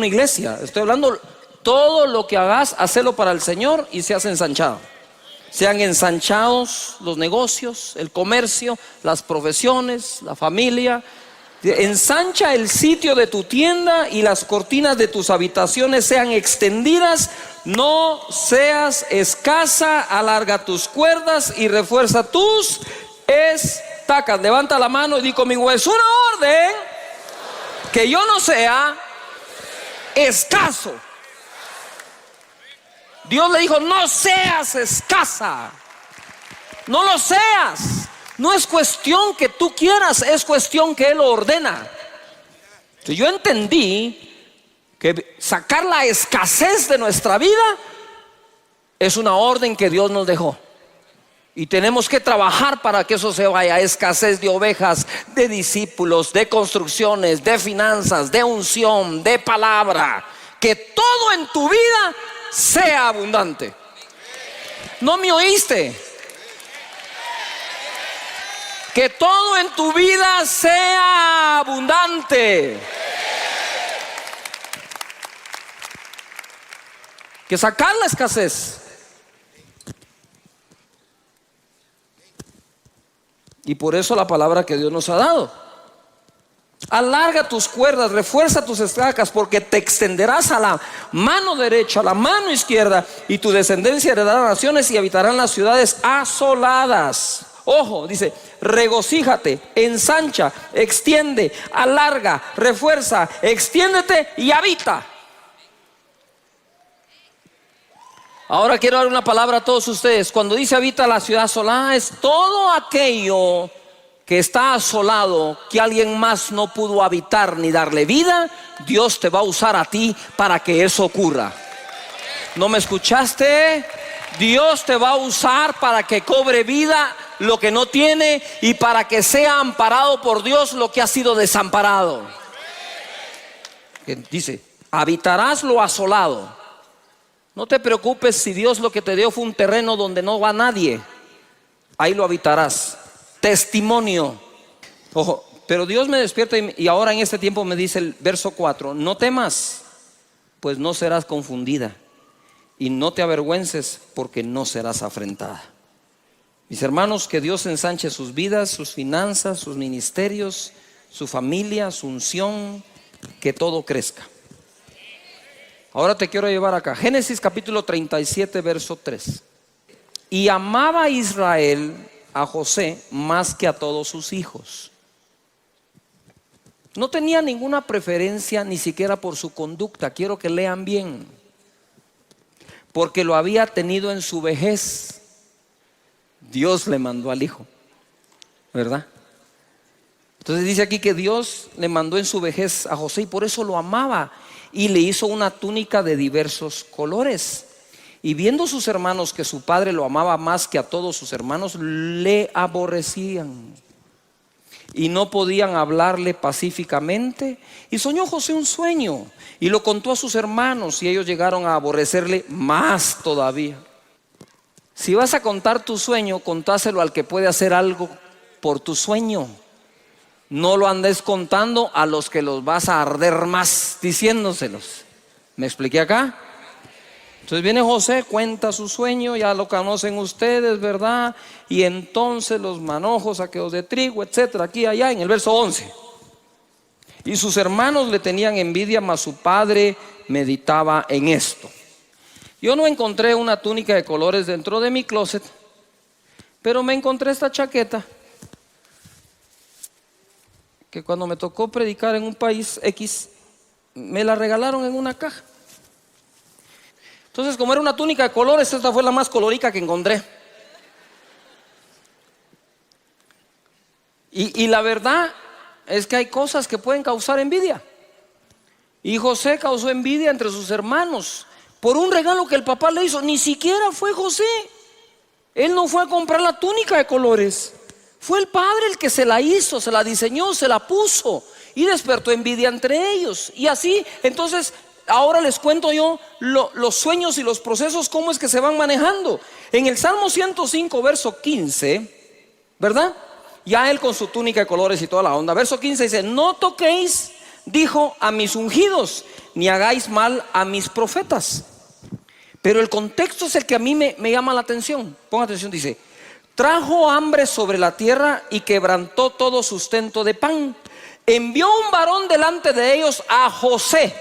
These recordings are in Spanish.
una iglesia, estoy hablando todo lo que hagas, hacelo para el Señor y seas ensanchado. Sean ensanchados los negocios, el comercio, las profesiones, la familia. Ensancha el sitio de tu tienda y las cortinas de tus habitaciones sean extendidas. No seas escasa, alarga tus cuerdas y refuerza tus estacas. Levanta la mano y di conmigo: es una orden que yo no sea escaso. Dios le dijo: no seas escasa, no lo seas. No es cuestión que tú quieras, es cuestión que Él lo ordena. Entonces yo entendí que sacar la escasez de nuestra vida es una orden que Dios nos dejó. Y tenemos que trabajar para que eso se vaya. Escasez de ovejas, de discípulos, de construcciones, de finanzas, de unción, de palabra. Que todo en tu vida sea abundante. ¿No me oíste? Que todo en tu vida sea abundante. Que sacar la escasez. Y por eso la palabra que Dios nos ha dado: alarga tus cuerdas, refuerza tus estacas, porque te extenderás a la mano derecha, a la mano izquierda, y tu descendencia heredará naciones y habitarán las ciudades asoladas. Ojo, dice: regocíjate, ensancha, extiende, alarga, refuerza, extiéndete y habita. Ahora quiero dar una palabra a todos ustedes. Cuando dice habita la ciudad asolada, es todo aquello que está asolado, que alguien más no pudo habitar ni darle vida. Dios te va a usar a ti para que eso ocurra. ¿No me escuchaste? Dios te va a usar para que cobre vida lo que no tiene, y para que sea amparado por Dios lo que ha sido desamparado. Dice: habitarás lo asolado. No te preocupes si Dios lo que te dio fue un terreno donde no va nadie. Ahí lo habitarás. Testimonio. Ojo, pero Dios me despierta y ahora en este tiempo me dice el verso 4: no temas, pues no serás confundida, y no te avergüences, porque no serás afrentada. Mis hermanos, que Dios ensanche sus vidas, sus finanzas, sus ministerios, su familia, su unción, que todo crezca. Ahora te quiero llevar acá, Génesis capítulo 37, verso 3. Y amaba Israel a José más que a todos sus hijos. No tenía ninguna preferencia ni siquiera por su conducta. Quiero que lean bien. Porque lo había tenido en su vejez. Dios le mandó al hijo, ¿verdad? Entonces dice aquí que Dios le mandó en su vejez a José, y por eso lo amaba, y le hizo una túnica de diversos colores. Y viendo sus hermanos que su padre lo amaba más que a todos sus hermanos, le aborrecían y no podían hablarle pacíficamente. Y soñó José un sueño y lo contó a sus hermanos, y ellos llegaron a aborrecerle más todavía. Si vas a contar tu sueño, contáselo al que puede hacer algo por tu sueño. No lo andes contando a los que los vas a arder más diciéndoselos. ¿Me expliqué acá? Entonces viene José, cuenta su sueño, ya lo conocen ustedes, ¿verdad? Y entonces los manojos, saqueos de trigo, etcétera, aquí y allá, en el verso 11. Y sus hermanos le tenían envidia, mas su padre meditaba en esto. Yo no encontré una túnica de colores dentro de mi closet, pero me encontré esta chaqueta, que cuando me tocó predicar en un país X, me la regalaron en una caja. Entonces, como era una túnica de colores, esta fue la más colorica que encontré. Y la verdad es que hay cosas que pueden causar envidia. Y José causó envidia entre sus hermanos por un regalo que el papá le hizo. Ni siquiera fue José. Él no fue a comprar la túnica de colores. Fue el padre el que se la hizo, se la diseñó, se la puso, y despertó envidia entre ellos. Y así, entonces, ahora les cuento yo los sueños y los procesos, cómo es que se van manejando. En el Salmo 105, verso 15, ¿verdad? Ya él con su túnica de colores y toda la onda. Verso 15 dice: no toquéis dijo a mis ungidos, ni hagáis mal a mis profetas. Pero el contexto es el que a mí me llama la atención. Ponga atención, dice: trajo hambre sobre la tierra y quebrantó todo sustento de pan. Envió un varón delante de ellos, a José,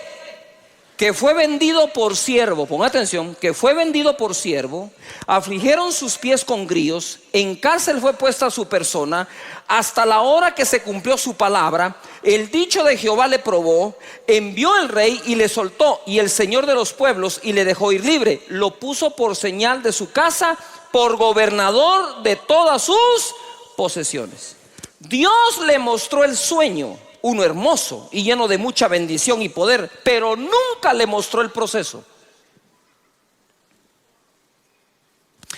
que fue vendido por siervo. Ponga atención, que fue vendido por siervo. Afligieron sus pies con grillos, en cárcel fue puesta su persona, hasta la hora que se cumplió su palabra. El dicho de Jehová le probó, envió el rey y le soltó, y el Señor de los pueblos, y le dejó ir libre. Lo puso por señal de su casa, por gobernador de todas sus posesiones. Dios le mostró el sueño, uno hermoso y lleno de mucha bendición y poder, pero nunca le mostró el proceso.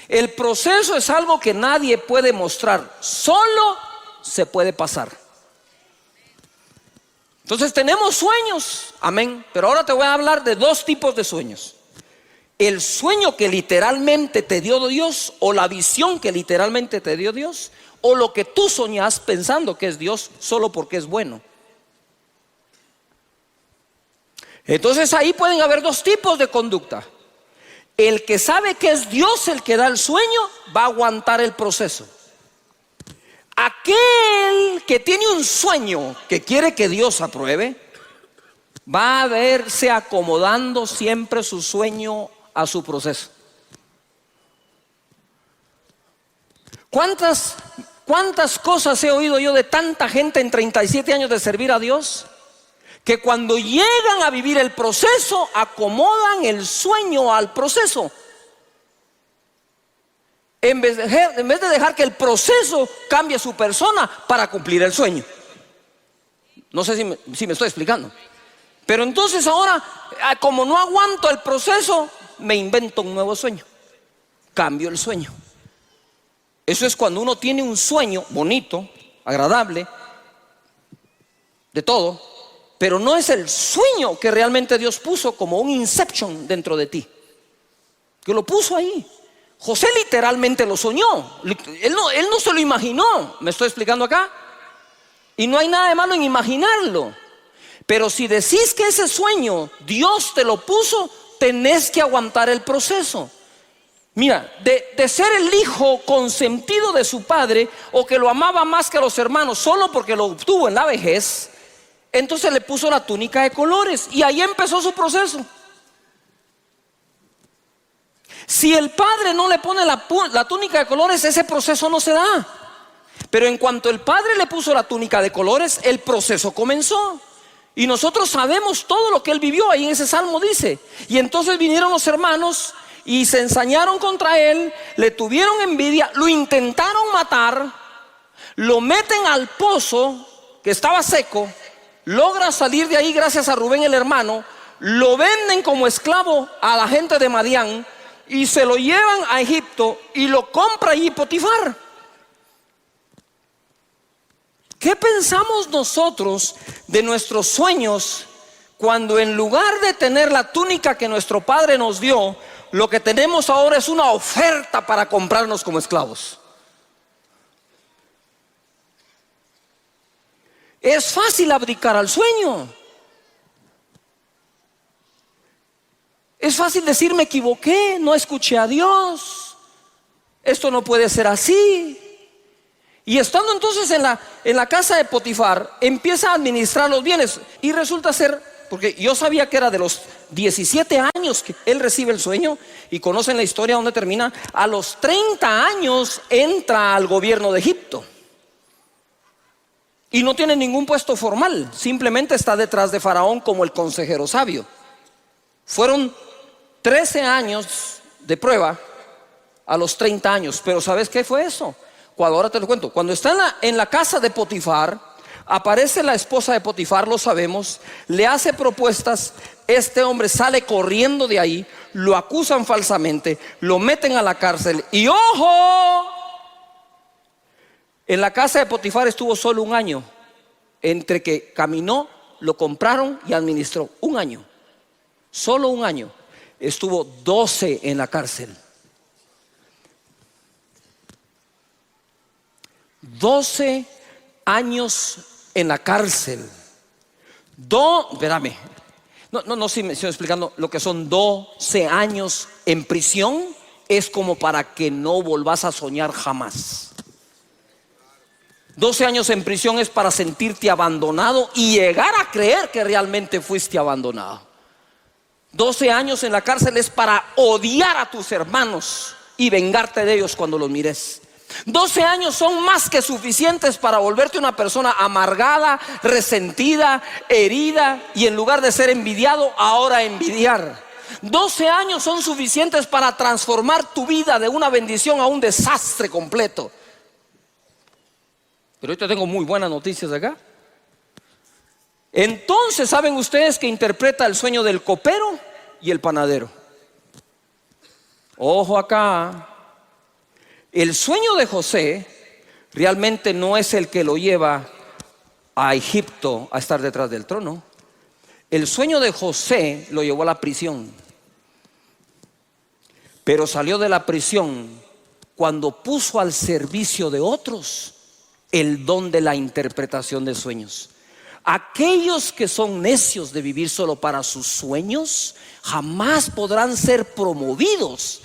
El proceso es algo que nadie puede mostrar, solo se puede pasar. Entonces tenemos sueños, amén, pero ahora te voy a hablar de dos tipos de sueños: el sueño que literalmente te dio Dios, o la visión que literalmente te dio Dios, o lo que tú soñas pensando que es Dios solo porque es bueno. Entonces ahí pueden haber dos tipos de conducta. El que sabe que es Dios el que da el sueño, va a aguantar el proceso. Aquel que tiene un sueño que quiere que Dios apruebe, va a verse acomodando siempre su sueño a su proceso. ¿Cuántas cosas he oído yo de tanta gente en 37 años de servir a Dios, que cuando llegan a vivir el proceso acomodan el sueño al proceso, en vez de dejar que el proceso cambie su persona para cumplir el sueño? No sé si me estoy explicando. Pero entonces ahora, como no aguanto el proceso, me invento un nuevo sueño, cambio el sueño. Eso es cuando uno tiene un sueño bonito, agradable, de todo, pero no es el sueño que realmente Dios puso como un inception dentro de ti, que lo puso ahí. José literalmente lo soñó, él no se lo imaginó. ¿Me estoy explicando acá? Y no hay nada de malo en imaginarlo, pero si decís que ese sueño Dios te lo puso, tenés que aguantar el proceso. Mira, de ser el hijo consentido de su padre, o que lo amaba más que a los hermanos solo porque lo obtuvo en la vejez, entonces le puso la túnica de colores y ahí empezó su proceso. Si el padre no le pone la túnica de colores, ese proceso no se da. Pero en cuanto el padre le puso la túnica de colores, el proceso comenzó. Y nosotros sabemos todo lo que él vivió. Ahí en ese salmo dice: y entonces vinieron los hermanos y se ensañaron contra él, le tuvieron envidia, lo intentaron matar, lo meten al pozo que estaba seco, logra salir de ahí gracias a Rubén el hermano, lo venden como esclavo a la gente de Madián y se lo llevan a Egipto y lo compra allí Potifar. ¿Qué pensamos nosotros de nuestros sueños cuando en lugar de tener la túnica que nuestro padre nos dio, lo que tenemos ahora es una oferta para comprarnos como esclavos? Es fácil abdicar al sueño. Es fácil decir: me equivoqué, no escuché a Dios, esto no puede ser así. Y estando entonces en la casa de Potifar, empieza a administrar los bienes. Y resulta ser, porque yo sabía que era de los 17 años que él recibe el sueño, y conocen la historia donde termina. A los 30 años entra al gobierno de Egipto. Y no tiene ningún puesto formal, simplemente está detrás de Faraón como el consejero sabio. Fueron 13 años de prueba a los 30 años. Pero ¿sabes qué fue eso? Ahora te lo cuento. Cuando está en la casa de Potifar, aparece la esposa de Potifar, lo sabemos, le hace propuestas. Este hombre sale corriendo de ahí, lo acusan falsamente, lo meten a la cárcel. Y ¡ojo! En la casa de Potifar estuvo solo un año, entre que caminó, lo compraron y administró. Un año, solo un año. Estuvo 12 en la cárcel. 12 años en la cárcel. Espérame. No, sí me estoy explicando. Lo que son 12 años en prisión es como para que no volvás a soñar jamás. 12 años en prisión es para sentirte abandonado y llegar a creer que realmente fuiste abandonado. 12 años en la cárcel es para odiar a tus hermanos y vengarte de ellos cuando los mires. 12 años son más que suficientes para volverte una persona amargada, resentida, herida, y en lugar de ser envidiado, ahora envidiar. 12 años son suficientes para transformar tu vida de una bendición a un desastre completo. Pero ahorita tengo muy buenas noticias acá. Entonces, ¿saben ustedes que interpreta el sueño del copero y el panadero? Ojo acá. El sueño de José realmente no es el que lo lleva a Egipto a estar detrás del trono. El sueño de José lo llevó a la prisión. Pero salió de la prisión cuando puso al servicio de otros el don de la interpretación de sueños. Aquellos que son necios de vivir solo para sus sueños jamás podrán ser promovidos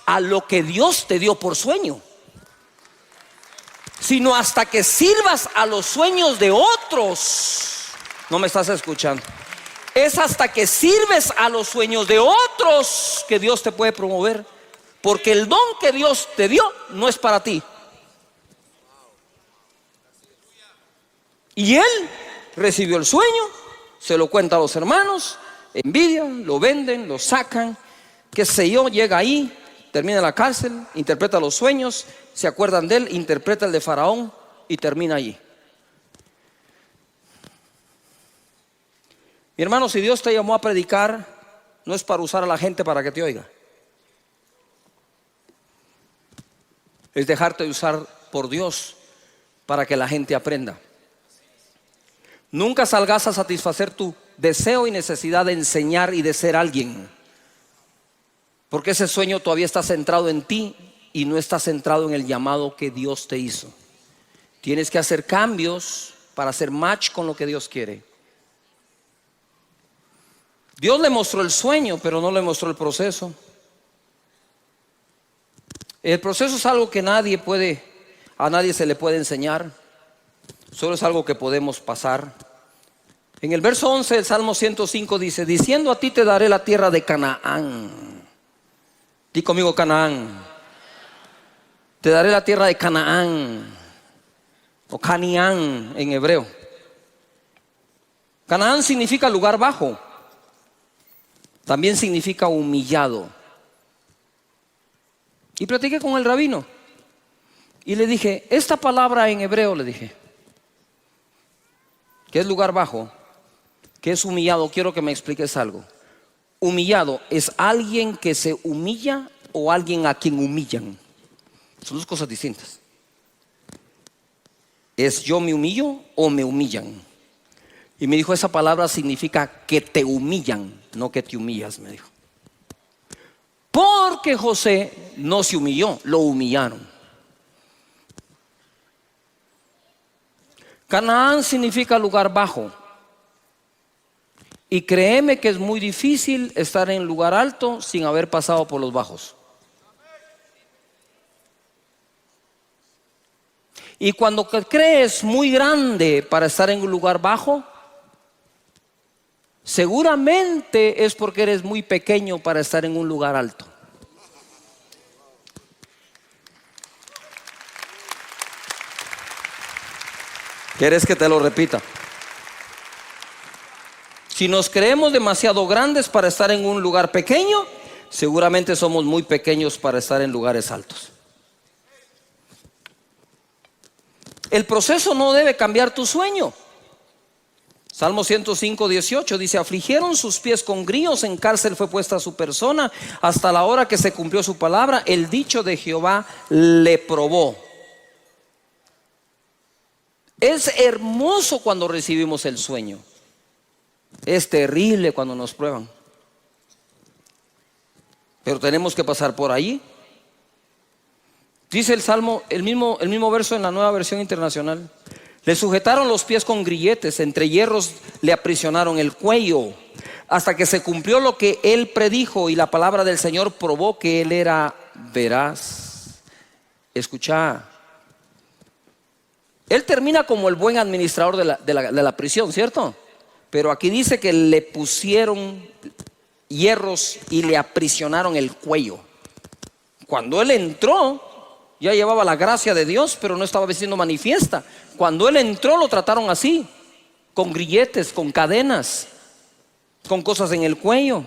a lo que Dios te dio por sueño, sino hasta que sirvas a los sueños de otros. No me estás escuchando. Es hasta que sirves a los sueños de otros que Dios te puede promover, porque el don que Dios te dio no es para ti. Y él recibió el sueño, se lo cuenta a los hermanos, envidian, lo venden, lo sacan, qué sé yo, llega ahí, termina en la cárcel, interpreta los sueños, se acuerdan de él, interpreta el de Faraón y termina allí. Mi hermano, si Dios te llamó a predicar, no es para usar a la gente para que te oiga. Es dejarte usar por Dios para que la gente aprenda. Nunca salgas a satisfacer tu deseo y necesidad de enseñar y de ser alguien, porque ese sueño todavía está centrado en ti y no está centrado en el llamado que Dios te hizo. Tienes que hacer cambios para hacer match con lo que Dios quiere. Dios le mostró el sueño, pero no le mostró el proceso. El proceso es algo que a nadie se le puede enseñar. Solo es algo que podemos pasar. En el verso 11 del Salmo 105 dice: diciendo a ti te daré la tierra de Canaán. Di conmigo Canaán. Te daré la tierra de Canaán, o Canián en hebreo. Canaán significa lugar bajo. También significa humillado. Y platiqué con el rabino y le dije, esta palabra en hebreo, le dije, que es lugar bajo, que es humillado, quiero que me expliques algo. Humillado, ¿es alguien que se humilla o alguien a quien humillan? Son dos cosas distintas. ¿Es yo me humillo o me humillan? Y me dijo, esa palabra significa que te humillan, no que te humillas, me dijo. Porque José no se humilló, lo humillaron. Canaán significa lugar bajo. Y créeme que es muy difícil estar en lugar alto sin haber pasado por los bajos. Y cuando crees muy grande para estar en un lugar bajo, seguramente es porque eres muy pequeño para estar en un lugar alto. ¿Quieres que te lo repita? Si nos creemos demasiado grandes para estar en un lugar pequeño, seguramente somos muy pequeños para estar en lugares altos. El proceso no debe cambiar tu sueño. Salmo 105, 18 dice: afligieron sus pies con grillos, en cárcel fue puesta su persona, hasta la hora que se cumplió su palabra, el dicho de Jehová le probó. Es hermoso cuando recibimos el sueño. Es terrible cuando nos prueban. Pero tenemos que pasar por ahí. Dice el Salmo, el mismo verso en la Nueva Versión Internacional: Le sujetaron los pies con grilletes, entre hierros le aprisionaron el cuello, hasta que se cumplió lo que él predijo, y la palabra del Señor probó que él era veraz. Escucha, él termina como el buen administrador de la prisión, ¿cierto? Pero aquí dice que le pusieron hierros y le aprisionaron el cuello. Cuando él entró, ya llevaba la gracia de Dios, pero no estaba siendo manifiesta. Cuando él entró, lo trataron así, con grilletes, con cadenas, con cosas en el cuello.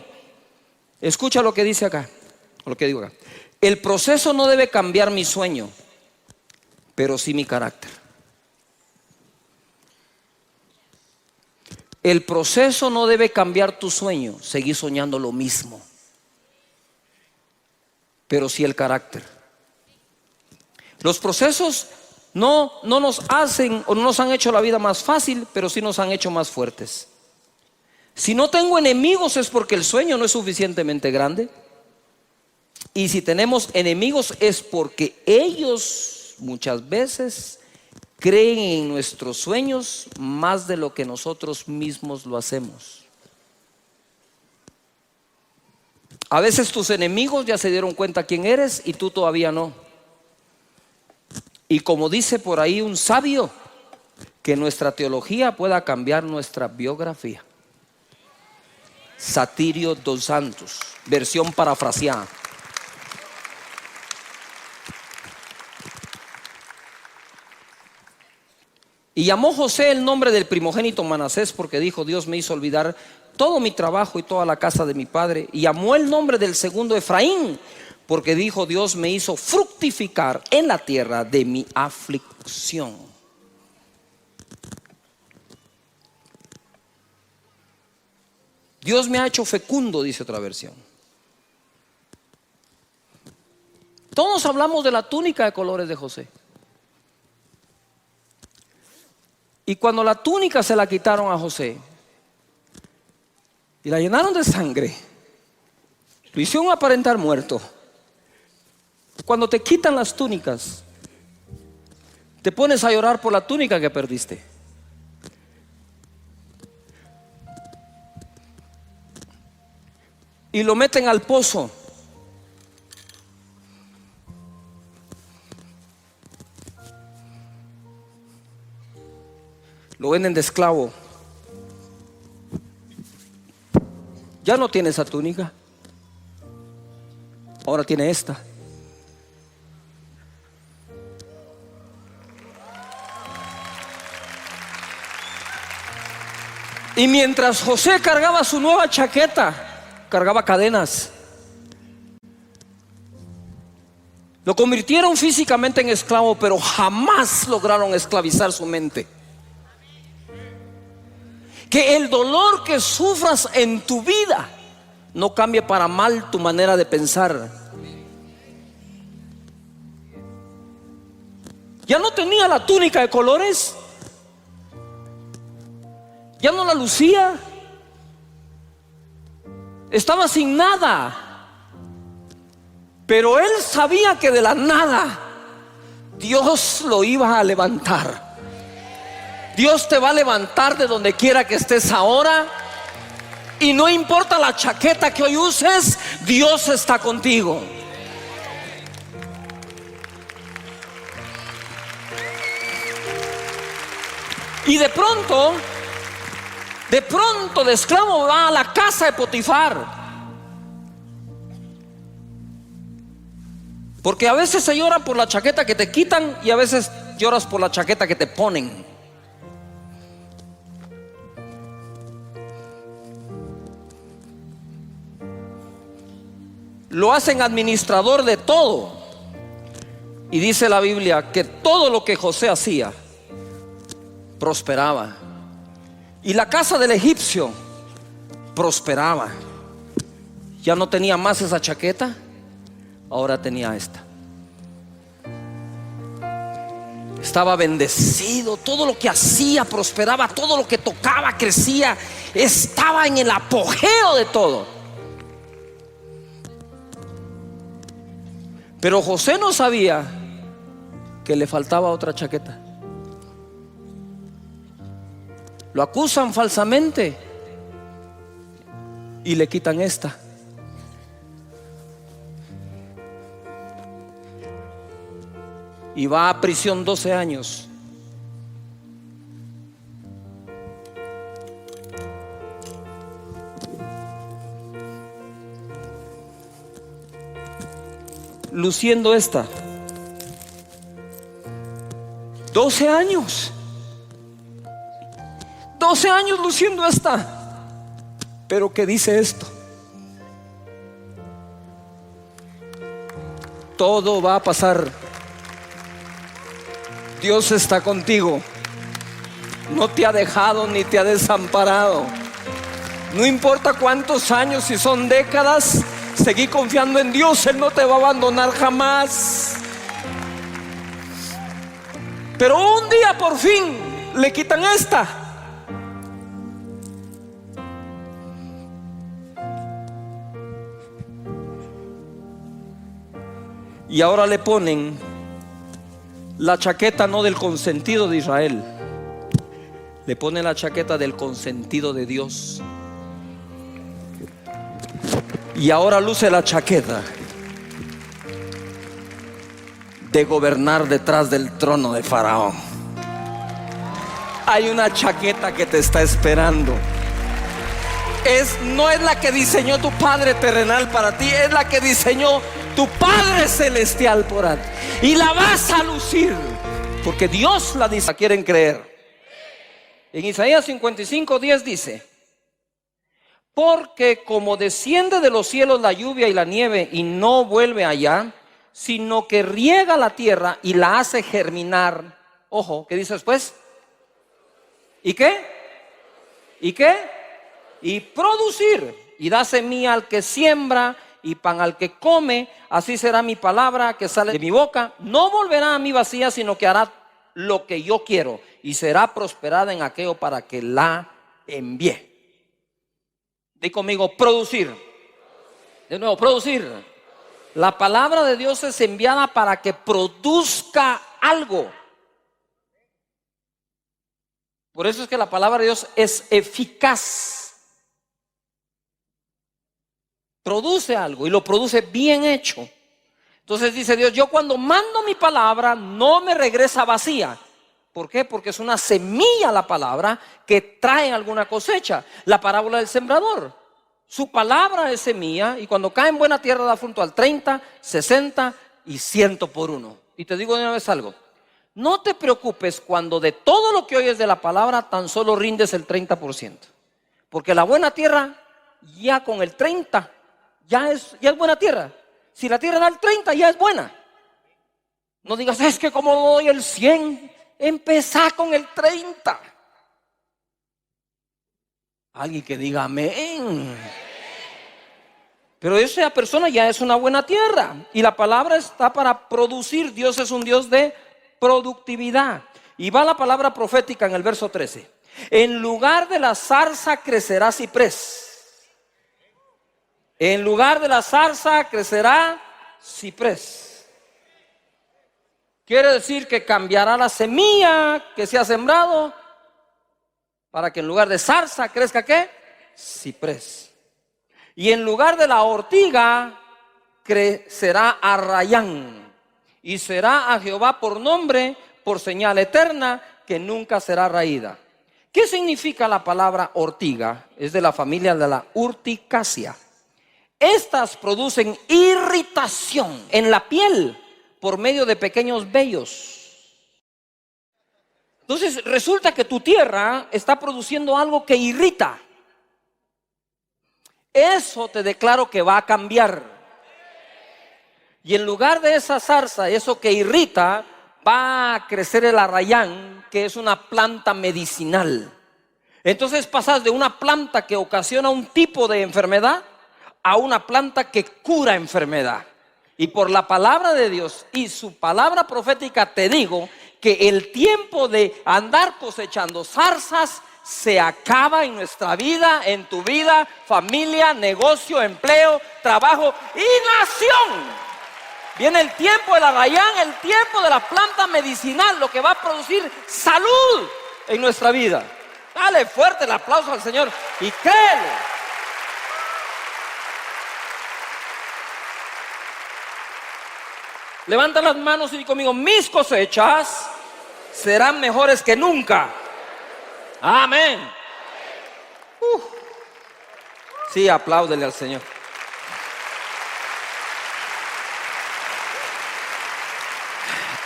Escucha lo que dice acá, lo que digo acá. El proceso no debe cambiar mi sueño, pero sí mi carácter. El proceso no debe cambiar tu sueño, seguir soñando lo mismo, pero sí el carácter. Los procesos no nos hacen o no nos han hecho la vida más fácil, pero sí nos han hecho más fuertes. Si no tengo enemigos es porque el sueño no es suficientemente grande. Y si tenemos enemigos es porque ellos muchas veces creen en nuestros sueños más de lo que nosotros mismos lo hacemos. A veces tus enemigos ya se dieron cuenta quién eres y tú todavía no. Y como dice por ahí un sabio, que nuestra teología pueda cambiar nuestra biografía. Satirio dos Santos, versión parafraseada. Y llamó José el nombre del primogénito Manasés, porque dijo: Dios me hizo olvidar todo mi trabajo y toda la casa de mi padre. Y llamó el nombre del segundo Efraín, porque dijo: Dios me hizo fructificar en la tierra de mi aflicción. Dios me ha hecho fecundo, dice otra versión. Todos hablamos de la túnica de colores de José. Y cuando la túnica se la quitaron a José y la llenaron de sangre, lo hicieron aparentar muerto. Cuando te quitan las túnicas, te pones a llorar por la túnica que perdiste. Y lo meten al pozo. Lo venden de esclavo. Ya no tiene esa túnica, ahora tiene esta. Y mientras José cargaba su nueva chaqueta, cargaba cadenas. Lo convirtieron físicamente en esclavo, pero jamás lograron esclavizar su mente. Que el dolor que sufras en tu vida no cambie para mal tu manera de pensar. Ya no tenía la túnica de colores, ya no la lucía, estaba sin nada. Pero él sabía que de la nada Dios lo iba a levantar. Dios te va a levantar de donde quiera que estés ahora. Y no importa la chaqueta que hoy uses, Dios está contigo. Y de pronto de esclavo va a la casa de Potifar. Porque a veces se llora por la chaqueta que te quitan y a veces lloras por la chaqueta que te ponen. Lo hacen administrador de todo. Y dice la Biblia que todo lo que José hacía prosperaba. Y la casa del egipcio prosperaba. Ya no tenía más esa chaqueta, ahora tenía esta. Estaba bendecido, todo lo que hacía prosperaba, todo lo que tocaba crecía, estaba en el apogeo de todo. Pero José no sabía que le faltaba otra chaqueta. Lo acusan falsamente y le quitan esta. Y va a prisión 12 años. Luciendo esta. 12 años. 12 años luciendo esta. Pero ¿qué dice esto? Todo va a pasar. Dios está contigo. No te ha dejado ni te ha desamparado. No importa cuántos años, si son décadas, seguí confiando en Dios. Él no te va a abandonar jamás. Pero un día por fin le quitan esta. Y ahora le ponen la chaqueta no del consentido de Israel, le ponen la chaqueta del consentido de Dios. Y ahora luce la chaqueta de gobernar detrás del trono de Faraón. Hay una chaqueta que te está esperando. No es la que diseñó tu Padre terrenal para ti, es la que diseñó tu Padre celestial por ti. Y la vas a lucir, porque Dios la dice. ¿Quieren creer? En Isaías 55:10 dice: porque como desciende de los cielos la lluvia y la nieve y no vuelve allá, sino que riega la tierra y la hace germinar. Ojo, ¿qué dice después? ¿Y qué? ¿Y qué? Y producir. Y da semilla al que siembra y pan al que come. Así será mi palabra que sale de mi boca. No volverá a mí vacía, sino que hará lo que yo quiero y será prosperada en aquello para que la envíe. Di conmigo, producir. De nuevo, producir. La palabra de Dios es enviada para que produzca algo. Por eso es que la palabra de Dios es eficaz. Produce algo y lo produce bien hecho. Entonces dice Dios: yo cuando mando mi palabra no me regresa vacía. ¿Por qué? Porque es una semilla la palabra que trae alguna cosecha. La parábola del sembrador. Su palabra es semilla y cuando cae en buena tierra da fruto al 30, 60 y 100 por uno. Y te digo de una vez algo: no te preocupes cuando de todo lo que oyes de la palabra tan solo rindes el 30%. Porque la buena tierra ya con el 30 ya es buena tierra. Si la tierra da el 30 ya es buena. No digas: es que como doy el 100, empezá con el 30. Alguien que diga amén. Pero esa persona ya es una buena tierra. Y la palabra está para producir. Dios es un Dios de productividad. Y va la palabra profética en el verso 13. En lugar de la zarza crecerá ciprés. En lugar de la zarza crecerá ciprés. Quiere decir que cambiará la semilla que se ha sembrado para que en lugar de zarza crezca ¿qué? Ciprés. Y en lugar de la ortiga crecerá arrayán. Y será a Jehová por nombre, por señal eterna, que nunca será raída. ¿Qué significa la palabra ortiga? Es de la familia de la urticacia. Estas producen irritación en la piel por medio de pequeños vellos. Entonces resulta que tu tierra está produciendo algo que irrita. Eso te declaro que va a cambiar. Y en lugar de esa zarza, eso que irrita, va a crecer el arrayán, que es una planta medicinal. Entonces pasas de una planta que ocasiona un tipo de enfermedad a una planta que cura enfermedad. Y por la palabra de Dios y su palabra profética te digo que el tiempo de andar cosechando zarzas se acaba en nuestra vida, en tu vida, familia, negocio, empleo, trabajo y nación. Viene el tiempo del arrayán, el tiempo de la planta medicinal, lo que va a producir salud en nuestra vida. Dale fuerte el aplauso al Señor y créele. Levanta las manos y di conmigo: mis cosechas serán mejores que nunca. Amén. Sí, apláudele al Señor.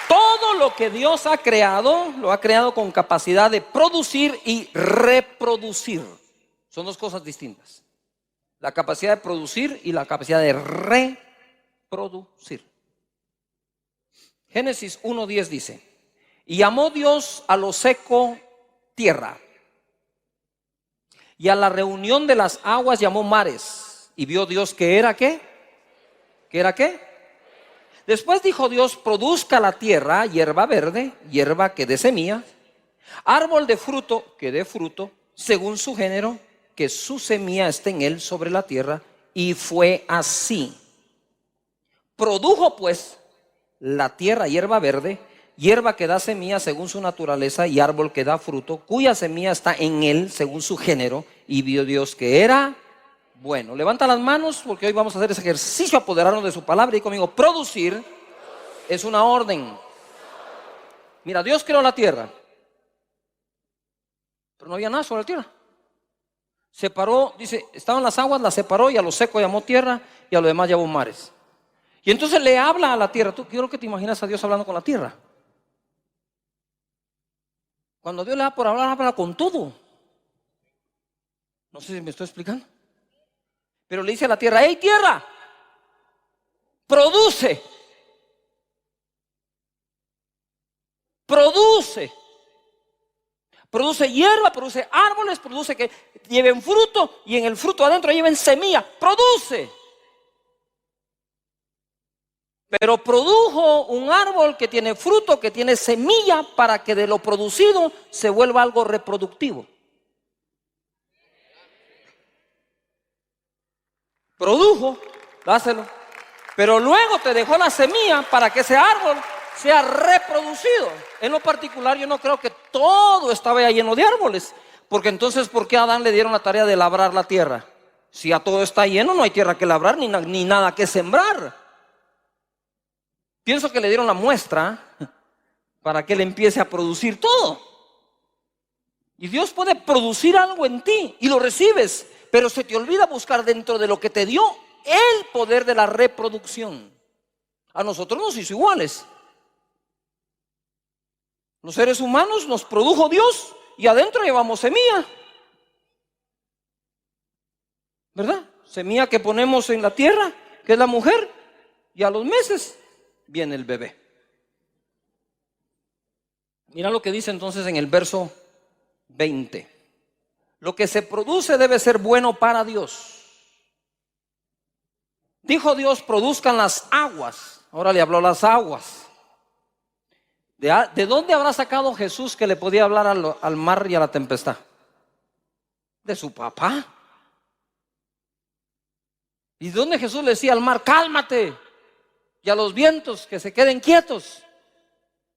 Todo lo que Dios ha creado, lo ha creado con capacidad de producir y reproducir. Son dos cosas distintas: la capacidad de producir y la capacidad de reproducir. Génesis 1:10 dice: y llamó Dios a lo seco tierra, y a la reunión de las aguas llamó mares. Y vio Dios que era ¿qué? ¿Que era qué? Después dijo Dios: produzca la tierra hierba verde, hierba que dé semilla, árbol de fruto que dé fruto, según su género, que su semilla esté en él sobre la tierra. Y fue así. Produjo pues la tierra hierba verde, hierba que da semilla según su naturaleza, y árbol que da fruto, cuya semilla está en él según su género. Y vio Dios que era bueno. Levanta las manos, porque hoy vamos a hacer ese ejercicio, apoderarnos de su palabra. Y conmigo: producir es una orden. Mira, Dios creó la tierra, pero no había nada sobre la tierra. Separó, dice, estaban las aguas, las separó, y a lo seco llamó tierra, y a lo demás llamó mares. Y entonces le habla a la tierra. Tú quiero que te imaginas a Dios hablando con la tierra. Cuando Dios le da por hablar, habla con todo. No sé si me estoy explicando. Pero le dice a la tierra: hey tierra, produce. Produce. Produce hierba, produce árboles, produce que lleven fruto, y en el fruto adentro lleven semilla. Produce. Pero produjo un árbol que tiene fruto, que tiene semilla, para que de lo producido se vuelva algo reproductivo. Produjo, dáselo. Pero luego te dejó la semilla para que ese árbol sea reproducido. En lo particular, yo no creo que todo estaba ya lleno de árboles, porque entonces, ¿por qué a Adán le dieron la tarea de labrar la tierra? Si ya todo está lleno, no hay tierra que labrar ni nada que sembrar. Pienso que le dieron la muestra para que él empiece a producir todo. Y Dios puede producir algo en ti y lo recibes, pero se te olvida buscar dentro de lo que te dio el poder de la reproducción. A nosotros nos hizo iguales. Los seres humanos nos produjo Dios y adentro llevamos semilla, ¿verdad? Semilla que ponemos en la tierra, que es la mujer, y a los meses viene el bebé. Mira lo que dice entonces en el verso 20: lo que se produce debe ser bueno para Dios. Dijo Dios: produzcan las aguas. Ahora le habló a las aguas. ¿De dónde habrá sacado Jesús que le podía hablar al mar y a la tempestad? De su papá. ¿Y dónde Jesús le decía al mar: cálmate? Y a los vientos, que se queden quietos.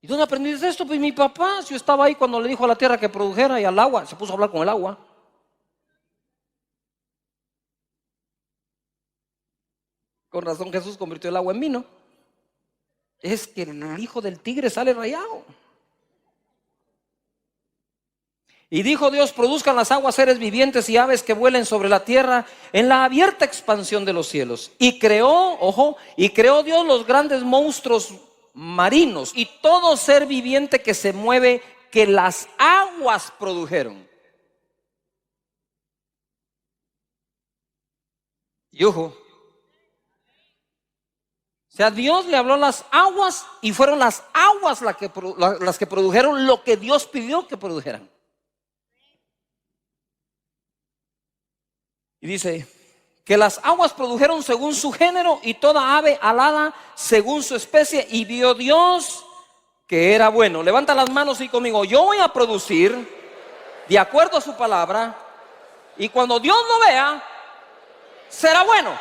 ¿Y dónde aprendiste esto? Pues mi papá, si yo estaba ahí cuando le dijo a la tierra que produjera, y al agua, se puso a hablar con el agua. Con razón Jesús convirtió el agua en vino. Es que el hijo del tigre sale rayado. Y dijo Dios: produzcan las aguas seres vivientes y aves que vuelen sobre la tierra en la abierta expansión de los cielos. Y creó, ojo, y creó Dios los grandes monstruos marinos y todo ser viviente que se mueve, que las aguas produjeron. Y ojo, o sea, Dios le habló a las aguas y fueron las aguas las que produjeron lo que Dios pidió que produjeran. Y dice que las aguas produjeron según su género, y toda ave alada según su especie. Y vio Dios que era bueno. Levanta las manos y conmigo: yo voy a producir de acuerdo a su palabra, y cuando Dios lo vea, será bueno.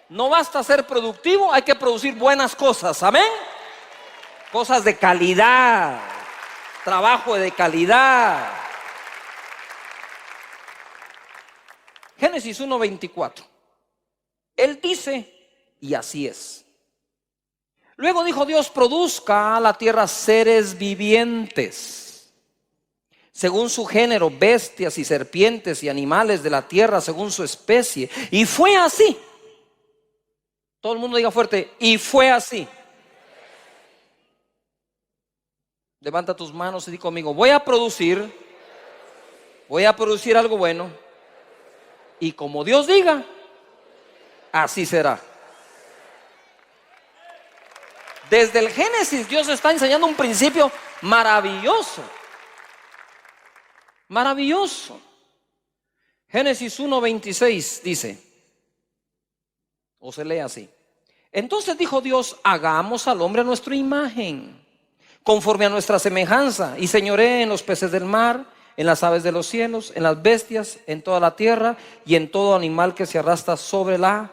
No basta ser productivo, hay que producir buenas cosas. Amén. Cosas de calidad, trabajo de calidad, Génesis 1:24. Él dice, y así es. Luego dijo Dios: produzca la tierra seres vivientes, según su género, bestias y serpientes y animales de la tierra según su especie. Y fue así. Todo el mundo diga fuerte: y fue así. Levanta tus manos y di conmigo: voy a producir algo bueno, y como Dios diga, así será. Desde el Génesis Dios está enseñando un principio maravilloso. Maravilloso. Génesis 1:26 dice, o se lee así: entonces dijo Dios: hagamos al hombre a nuestra imagen, conforme a nuestra semejanza, y señoree en los peces del mar, en las aves de los cielos, en las bestias, en toda la tierra y en todo animal que se arrastra sobre la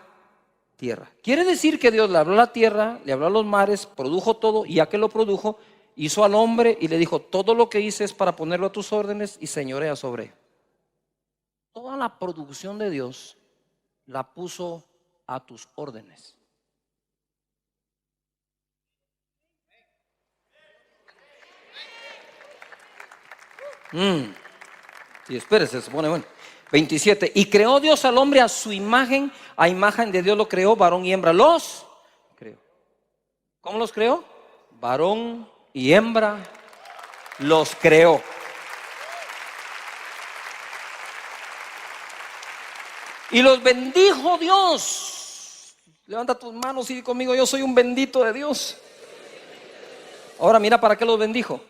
tierra. Quiere decir que Dios le habló a la tierra, le habló a los mares, produjo todo, y ya que lo produjo, hizo al hombre y le dijo: todo lo que hice es para ponerlo a tus órdenes y señorea sobre él. Toda la producción de Dios la puso a tus órdenes. Sí, espérese, se pone bueno. 27. Y creó Dios al hombre a su imagen, a imagen de Dios lo creó, varón y hembra los creó. ¿Cómo los creó? Varón y hembra los creó. Y los bendijo Dios. Levanta tus manos y di conmigo: yo soy un bendito de Dios. Ahora mira para qué los bendijo: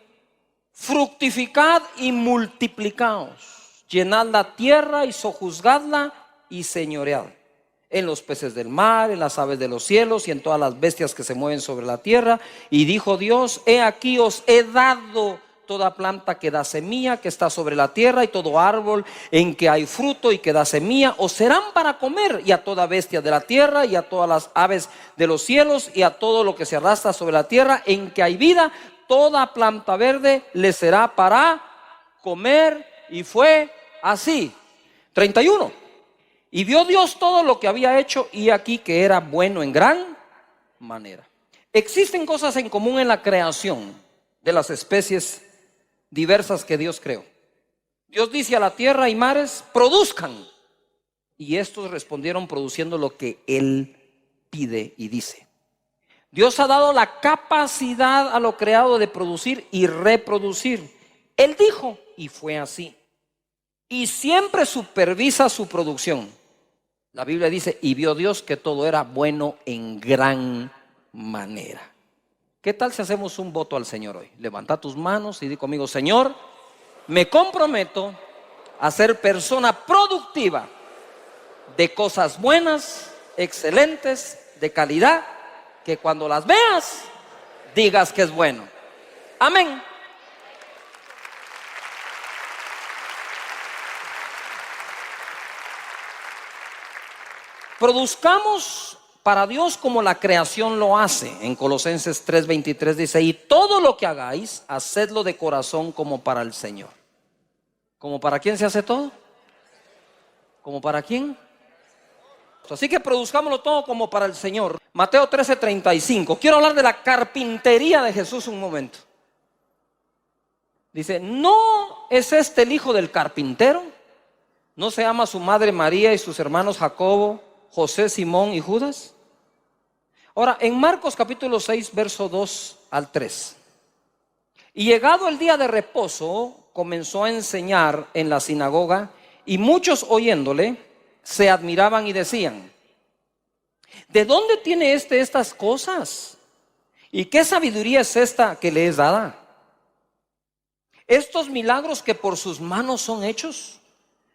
fructificad y multiplicaos, llenad la tierra y sojuzgadla y señoread en los peces del mar, en las aves de los cielos y en todas las bestias que se mueven sobre la tierra. Y dijo Dios: he aquí os he dado toda planta que da semilla que está sobre la tierra, y todo árbol en que hay fruto y que da semilla os serán para comer, y a toda bestia de la tierra y a todas las aves de los cielos y a todo lo que se arrastra sobre la tierra en que hay vida, toda planta verde le será para comer. Y fue así. 31. Y vio Dios todo lo que había hecho, y aquí que era bueno en gran manera. Existen cosas en común en la creación de las especies diversas que Dios creó. Dios dice a la tierra y mares: produzcan, y estos respondieron produciendo lo que Él pide y dice. Dios ha dado la capacidad a lo creado de producir y reproducir. Él dijo, y fue así. Y siempre supervisa su producción. La Biblia dice: y vio Dios que todo era bueno en gran manera. ¿Qué tal si hacemos un voto al Señor hoy? Levanta tus manos y di conmigo: Señor, me comprometo a ser persona productiva de cosas buenas, excelentes, de calidad, que cuando las veas digas que es bueno. Amén. Produzcamos para Dios como la creación lo hace. En Colosenses 3:23 dice: y todo lo que hagáis, hacedlo de corazón como para el Señor. ¿Como para quién se hace todo? ¿Como para quién? Así que produzcámoslo todo como para el Señor. Mateo 13:35. Quiero hablar de la carpintería de Jesús un momento. Dice: ¿no es este el hijo del carpintero? ¿No se llama su madre María y sus hermanos Jacobo, José, Simón y Judas? Ahora, en Marcos capítulo 6, verso 2 al 3. Y llegado el día de reposo, comenzó a enseñar en la sinagoga, y muchos oyéndole se admiraban y decían: ¿de dónde tiene estas cosas? ¿Y qué sabiduría es esta que le es dada? Estos milagros que por sus manos son hechos,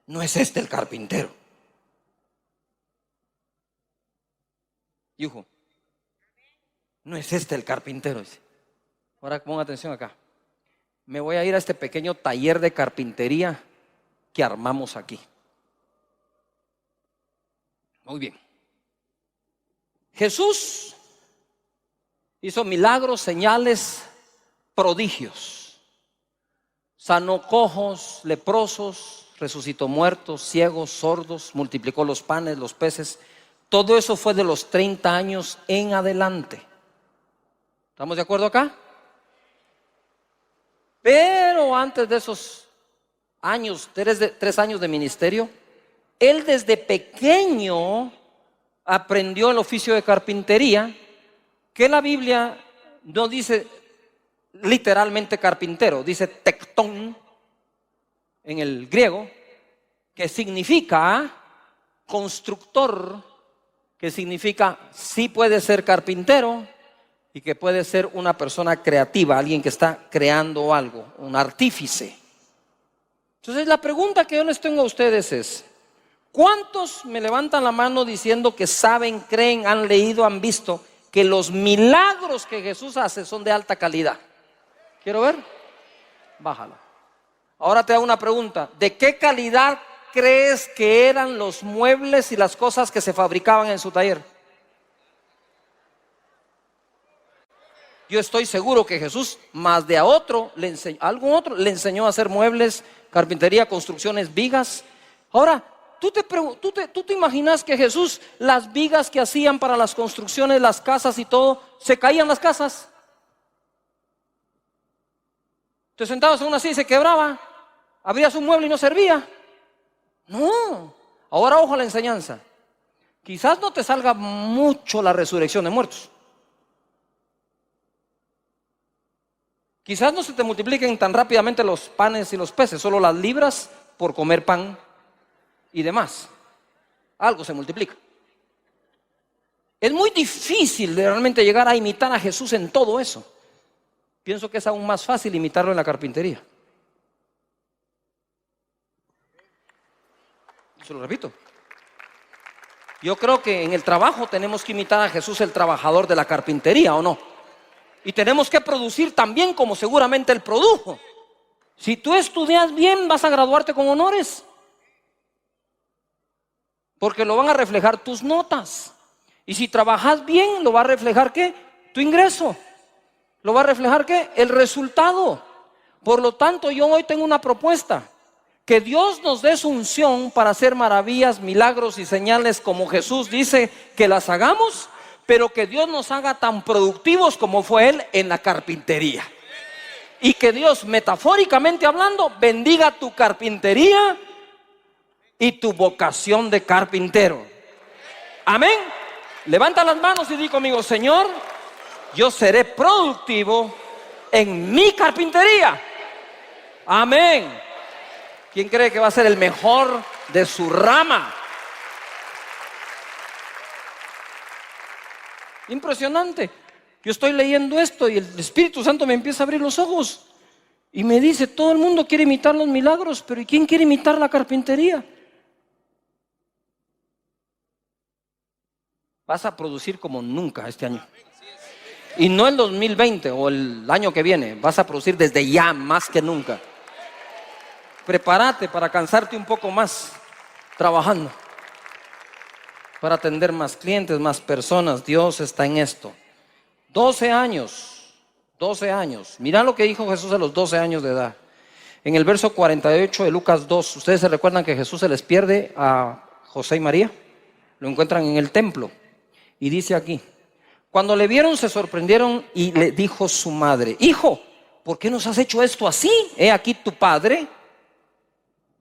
¿no es este el carpintero? Hijo, ¿no es este el carpintero? Ahora ponga atención acá. Me voy a ir a este pequeño taller de carpintería que armamos aquí. Muy bien. Jesús hizo milagros, señales, prodigios. Sanó cojos, leprosos, resucitó muertos, ciegos, sordos, multiplicó los panes, los peces. Todo eso fue de los 30 años en adelante. ¿Estamos de acuerdo acá? Pero antes de esos años, 3 años de ministerio, él desde pequeño aprendió el oficio de carpintería, que la Biblia no dice literalmente carpintero, dice tectón en el griego, que significa constructor, que significa sí puede ser carpintero y que puede ser una persona creativa, alguien que está creando algo, un artífice. Entonces la pregunta que yo les tengo a ustedes es: ¿cuántos me levantan la mano diciendo que saben, creen, han leído, han visto que los milagros que Jesús hace son de alta calidad? ¿Quiero ver? Bájala. Ahora te hago una pregunta: ¿de qué calidad crees que eran los muebles y las cosas que se fabricaban en su taller? Yo estoy seguro que Jesús, más de a otro, algún otro le enseñó a hacer muebles, carpintería, construcciones, vigas. Ahora, ¿tú te imaginas que Jesús, las vigas que hacían para las construcciones, las casas y todo, se caían las casas? Te sentabas en una silla y se quebraba, abrías un mueble y no servía. No. Ahora ojo a la enseñanza. Quizás no te salga mucho la resurrección de muertos. Quizás no se te multipliquen tan rápidamente los panes y los peces, solo las libras por comer pan y demás. Algo se multiplica. Es muy difícil de realmente llegar a imitar a Jesús en todo eso. Pienso que es aún más fácil imitarlo en la carpintería. Se lo repito. Yo creo que en el trabajo tenemos que imitar a Jesús, el trabajador de la carpintería, ¿o no? Y tenemos que producir también como seguramente Él produjo. Si tú estudias bien, vas a graduarte con honores, porque lo van a reflejar tus notas. Y si trabajas bien, lo va a reflejar ¿qué? Tu ingreso. Lo va a reflejar ¿qué? El resultado. Por lo tanto, yo hoy tengo una propuesta: que Dios nos dé su unción para hacer maravillas, milagros y señales como Jesús dice que las hagamos, pero que Dios nos haga tan productivos como fue Él en la carpintería. Y que Dios, metafóricamente hablando, bendiga tu carpintería y tu vocación de carpintero. Amén. Levanta las manos y di conmigo: Señor, yo seré productivo en mi carpintería. Amén. ¿Quién cree que va a ser el mejor de su rama? Impresionante. Yo estoy leyendo esto y el Espíritu Santo me empieza a abrir los ojos y me dice: todo el mundo quiere imitar los milagros, pero ¿y quién quiere imitar la carpintería? Vas a producir como nunca este año. Y no el 2020 o el año que viene. Vas a producir desde ya más que nunca. Prepárate para cansarte un poco más trabajando, para atender más clientes, más personas. Dios está en esto. 12 años. Mira lo que dijo Jesús a los 12 años de edad. En el verso 48 de Lucas 2, ¿ustedes se recuerdan que Jesús se les pierde a José y María? Lo encuentran en el templo. Y dice aquí: cuando le vieron se sorprendieron y le dijo su madre: hijo, ¿por qué nos has hecho esto así? He aquí tu padre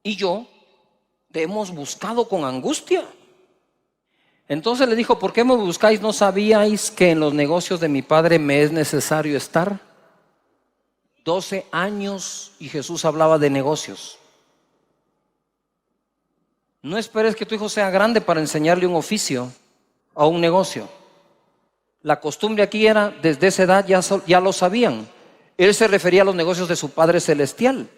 y yo te hemos buscado con angustia. Entonces le dijo: ¿por qué me buscáis? ¿No sabíais que en los negocios de mi padre me es necesario estar? 12 años y Jesús hablaba de negocios. No esperes que tu hijo sea grande para enseñarle un oficio o un negocio. La costumbre aquí era, desde esa edad ya lo sabían. Él se refería a los negocios de su Padre Celestial.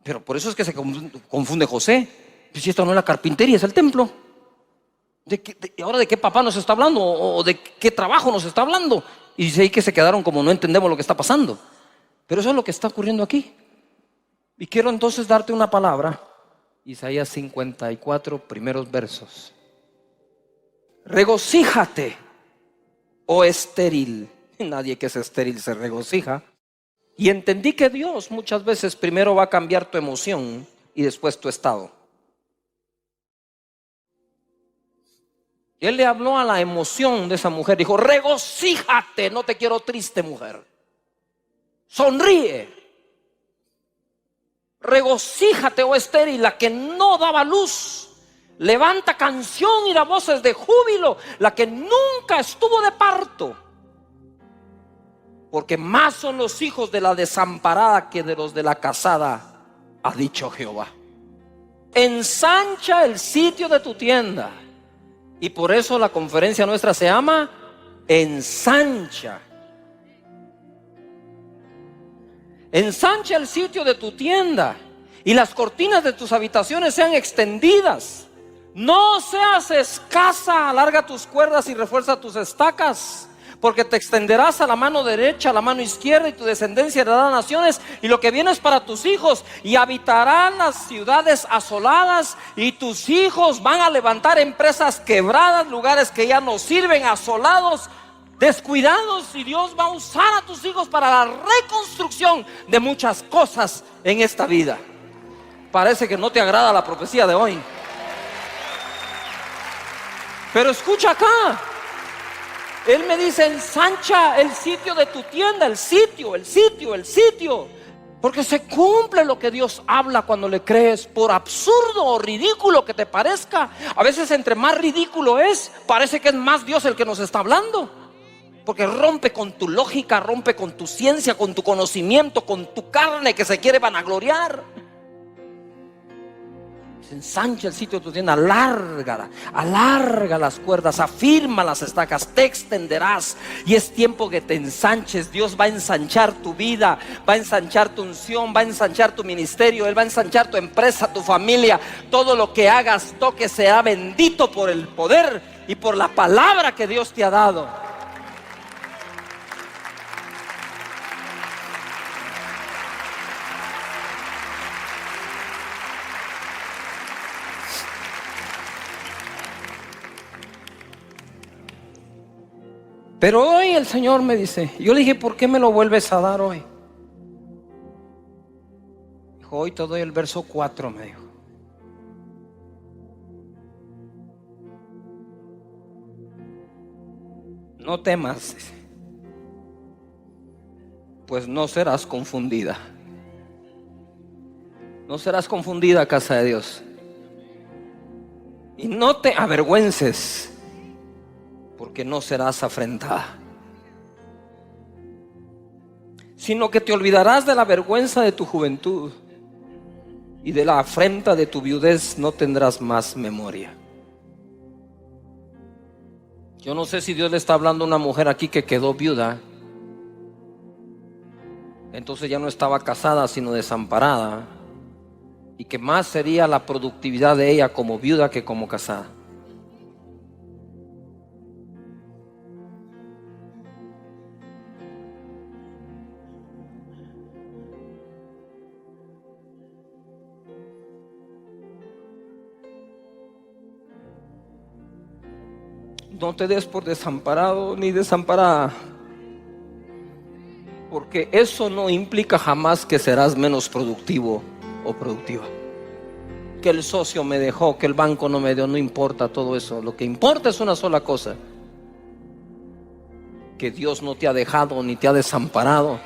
Pero por eso es que se confunde José. Pues si esto no es la carpintería, es el templo. ¿Ahora de qué papá nos está hablando? ¿O de qué trabajo nos está hablando? Y dice ahí que se quedaron como no entendemos lo que está pasando. Pero eso es lo que está ocurriendo aquí. Y quiero entonces darte una palabra. Isaías 54, primeros versos. Regocíjate, oh estéril. Nadie que es estéril se regocija. Y entendí que Dios muchas veces primero va a cambiar tu emoción y después tu estado. Él le habló a la emoción de esa mujer. Dijo: regocíjate, no te quiero triste, mujer. Sonríe. Regocíjate, oh estéril, la que no daba luz. Levanta canción y da voces de júbilo, la que nunca estuvo de parto. Porque más son los hijos de la desamparada que de los de la casada, ha dicho Jehová. Ensancha el sitio de tu tienda. Y por eso la conferencia nuestra se llama Ensancha. Ensancha el sitio de tu tienda y las cortinas de tus habitaciones sean extendidas. No seas escasa, alarga tus cuerdas y refuerza tus estacas, porque te extenderás a la mano derecha, a la mano izquierda, y tu descendencia heredará naciones, y lo que viene es para tus hijos, y habitarán las ciudades asoladas, y tus hijos van a levantar empresas quebradas, lugares que ya no sirven, asolados, descuidados, y Dios va a usar a tus hijos para la reconstrucción de muchas cosas en esta vida. Parece que no te agrada la profecía de hoy, pero escucha acá. Él me dice: ensancha el sitio de tu tienda. El sitio. Porque se cumple lo que Dios habla cuando le crees. Por absurdo o ridículo que te parezca, a veces entre más ridículo es, parece que es más Dios el que nos está hablando. Porque rompe con tu lógica, rompe con tu ciencia, con tu conocimiento, con tu carne que se quiere vanagloriar. Ensancha el sitio de tu tienda, alarga las cuerdas, afirma las estacas, te extenderás. Y es tiempo que te ensanches. Dios va a ensanchar tu vida, va a ensanchar tu unción, va a ensanchar tu ministerio. Él va a ensanchar tu empresa, tu familia. Todo lo que hagas, toque, sea bendito por el poder y por la palabra que Dios te ha dado. Pero hoy el Señor me dice, yo le dije: ¿por qué me lo vuelves a dar hoy? Dijo: hoy te doy el verso 4, me dijo. No temas, pues no serás confundida. No serás confundida, casa de Dios. Y no te avergüences, porque no serás afrentada, sino que te olvidarás de la vergüenza de tu juventud, y de la afrenta de tu viudez no tendrás más memoria. Yo no sé si Dios le está hablando a una mujer aquí que quedó viuda, entonces ya no estaba casada sino desamparada, y que más sería la productividad de ella como viuda que como casada. No te des por desamparado ni desamparada, porque eso no implica jamás que serás menos productivo o productiva. Que el socio me dejó, que el banco no me dio, no importa todo eso. Lo que importa es una sola cosa: que Dios no te ha dejado ni te ha desamparado,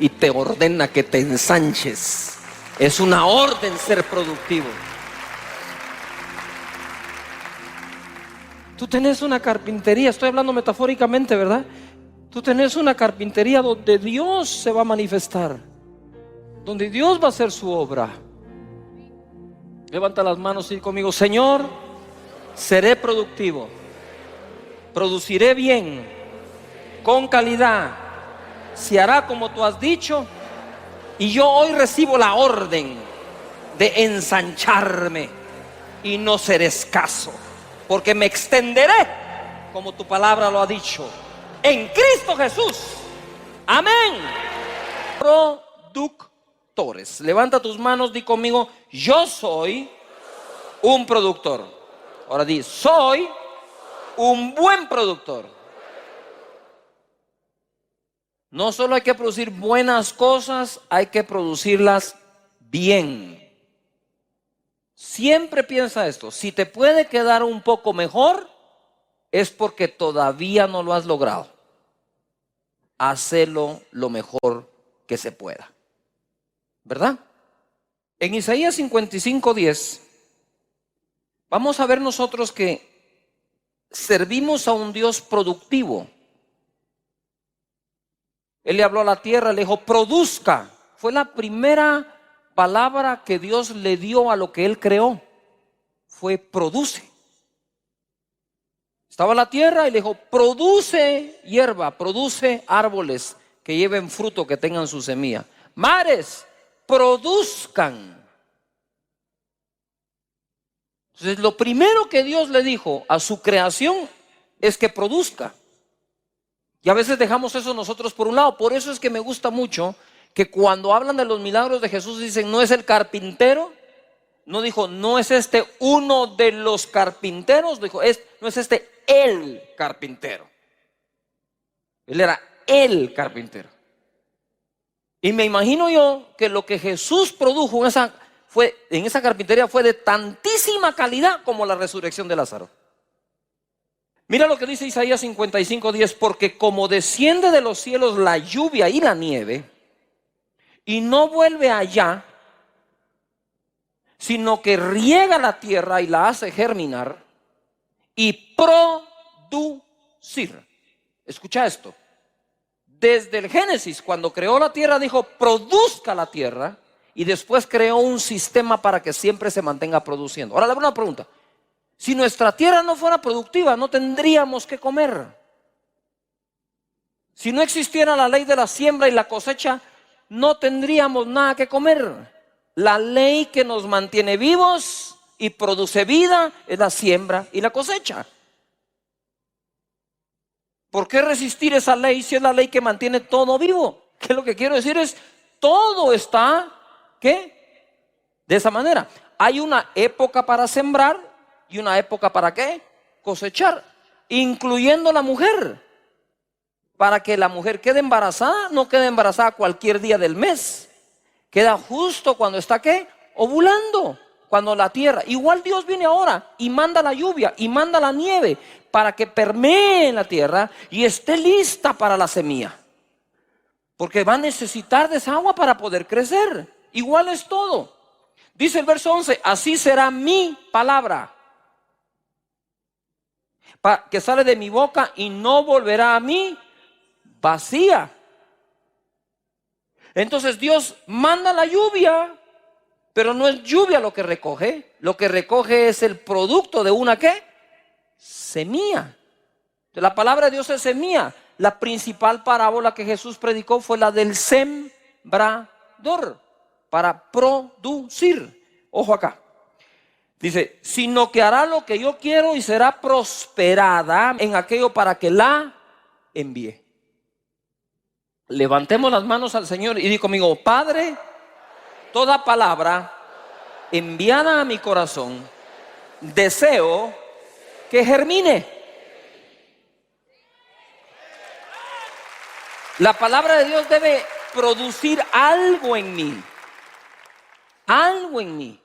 y te ordena que te ensanches. Es una orden ser productivo. Tú tenés una carpintería, estoy hablando metafóricamente, ¿verdad? Tú tenés una carpintería donde Dios se va a manifestar, donde Dios va a hacer su obra. Levanta las manos y di conmigo: Señor, seré productivo, produciré bien, con calidad, se hará como tú has dicho, y yo hoy recibo la orden de ensancharme y no seré escaso, porque me extenderé como tu palabra lo ha dicho, en Cristo Jesús. Amén. Productores, levanta tus manos, di conmigo: yo soy un productor. Ahora di: soy un buen productor. No solo hay que producir buenas cosas, hay que producirlas bien. Siempre piensa esto: si te puede quedar un poco mejor, es porque todavía no lo has logrado. Hacelo lo mejor que se pueda, ¿verdad? En Isaías 55:10 vamos a ver nosotros que servimos a un Dios productivo. Él le habló a la tierra, le dijo: produzca. Fue la primera palabra que Dios le dio a lo que Él creó. Fue produce. Estaba la tierra y le dijo: produce hierba, produce árboles que lleven fruto, que tengan su semilla. Mares, produzcan. Entonces, lo primero que Dios le dijo a su creación es que produzca. Y a veces dejamos eso nosotros por un lado. Por eso es que me gusta mucho que cuando hablan de los milagros de Jesús dicen: no es el carpintero. No dijo: no es este uno de los carpinteros. Dijo: no es este el carpintero. Él era el carpintero. Y me imagino yo que lo que Jesús produjo en esa carpintería fue de tantísima calidad como la resurrección de Lázaro. Mira lo que dice Isaías 55:10: porque como desciende de los cielos la lluvia y la nieve, y no vuelve allá, sino que riega la tierra y la hace germinar y producir. Escucha esto. Desde el Génesis, cuando creó la tierra, dijo: produzca la tierra, y después creó un sistema para que siempre se mantenga produciendo. Ahora le hago una pregunta: si nuestra tierra no fuera productiva, no tendríamos que comer. Si no existiera la ley de la siembra y la cosecha, no tendríamos nada que comer. La ley que nos mantiene vivos y produce vida es la siembra y la cosecha. ¿Por qué resistir esa ley si es la ley que mantiene todo vivo? Que lo que quiero decir es: todo está, ¿qué? De esa manera. Hay una época para sembrar y una época para, ¿qué? Cosechar, incluyendo la mujer. Para que la mujer quede embarazada, no quede embarazada cualquier día del mes. Queda justo cuando está, ¿qué? Ovulando. Cuando la tierra, igual Dios viene ahora y manda la lluvia y manda la nieve para que permee en la tierra y esté lista para la semilla. Porque va a necesitar de esa agua para poder crecer. Igual es todo. Dice el verso 11: así será mi palabra que sale de mi boca, y no volverá a mí vacía. Entonces Dios manda la lluvia, pero no es lluvia lo que recoge. Lo que recoge es el producto de una, ¿qué? Semilla. La palabra de Dios es semilla. La principal parábola que Jesús predicó fue la del sembrador, para producir. Ojo acá. Dice: sino que hará lo que yo quiero y será prosperada en aquello para que la envíe. Levantemos las manos al Señor y di conmigo: Padre, toda palabra enviada a mi corazón, deseo que germine. La palabra de Dios debe producir algo en mí. Algo en mí.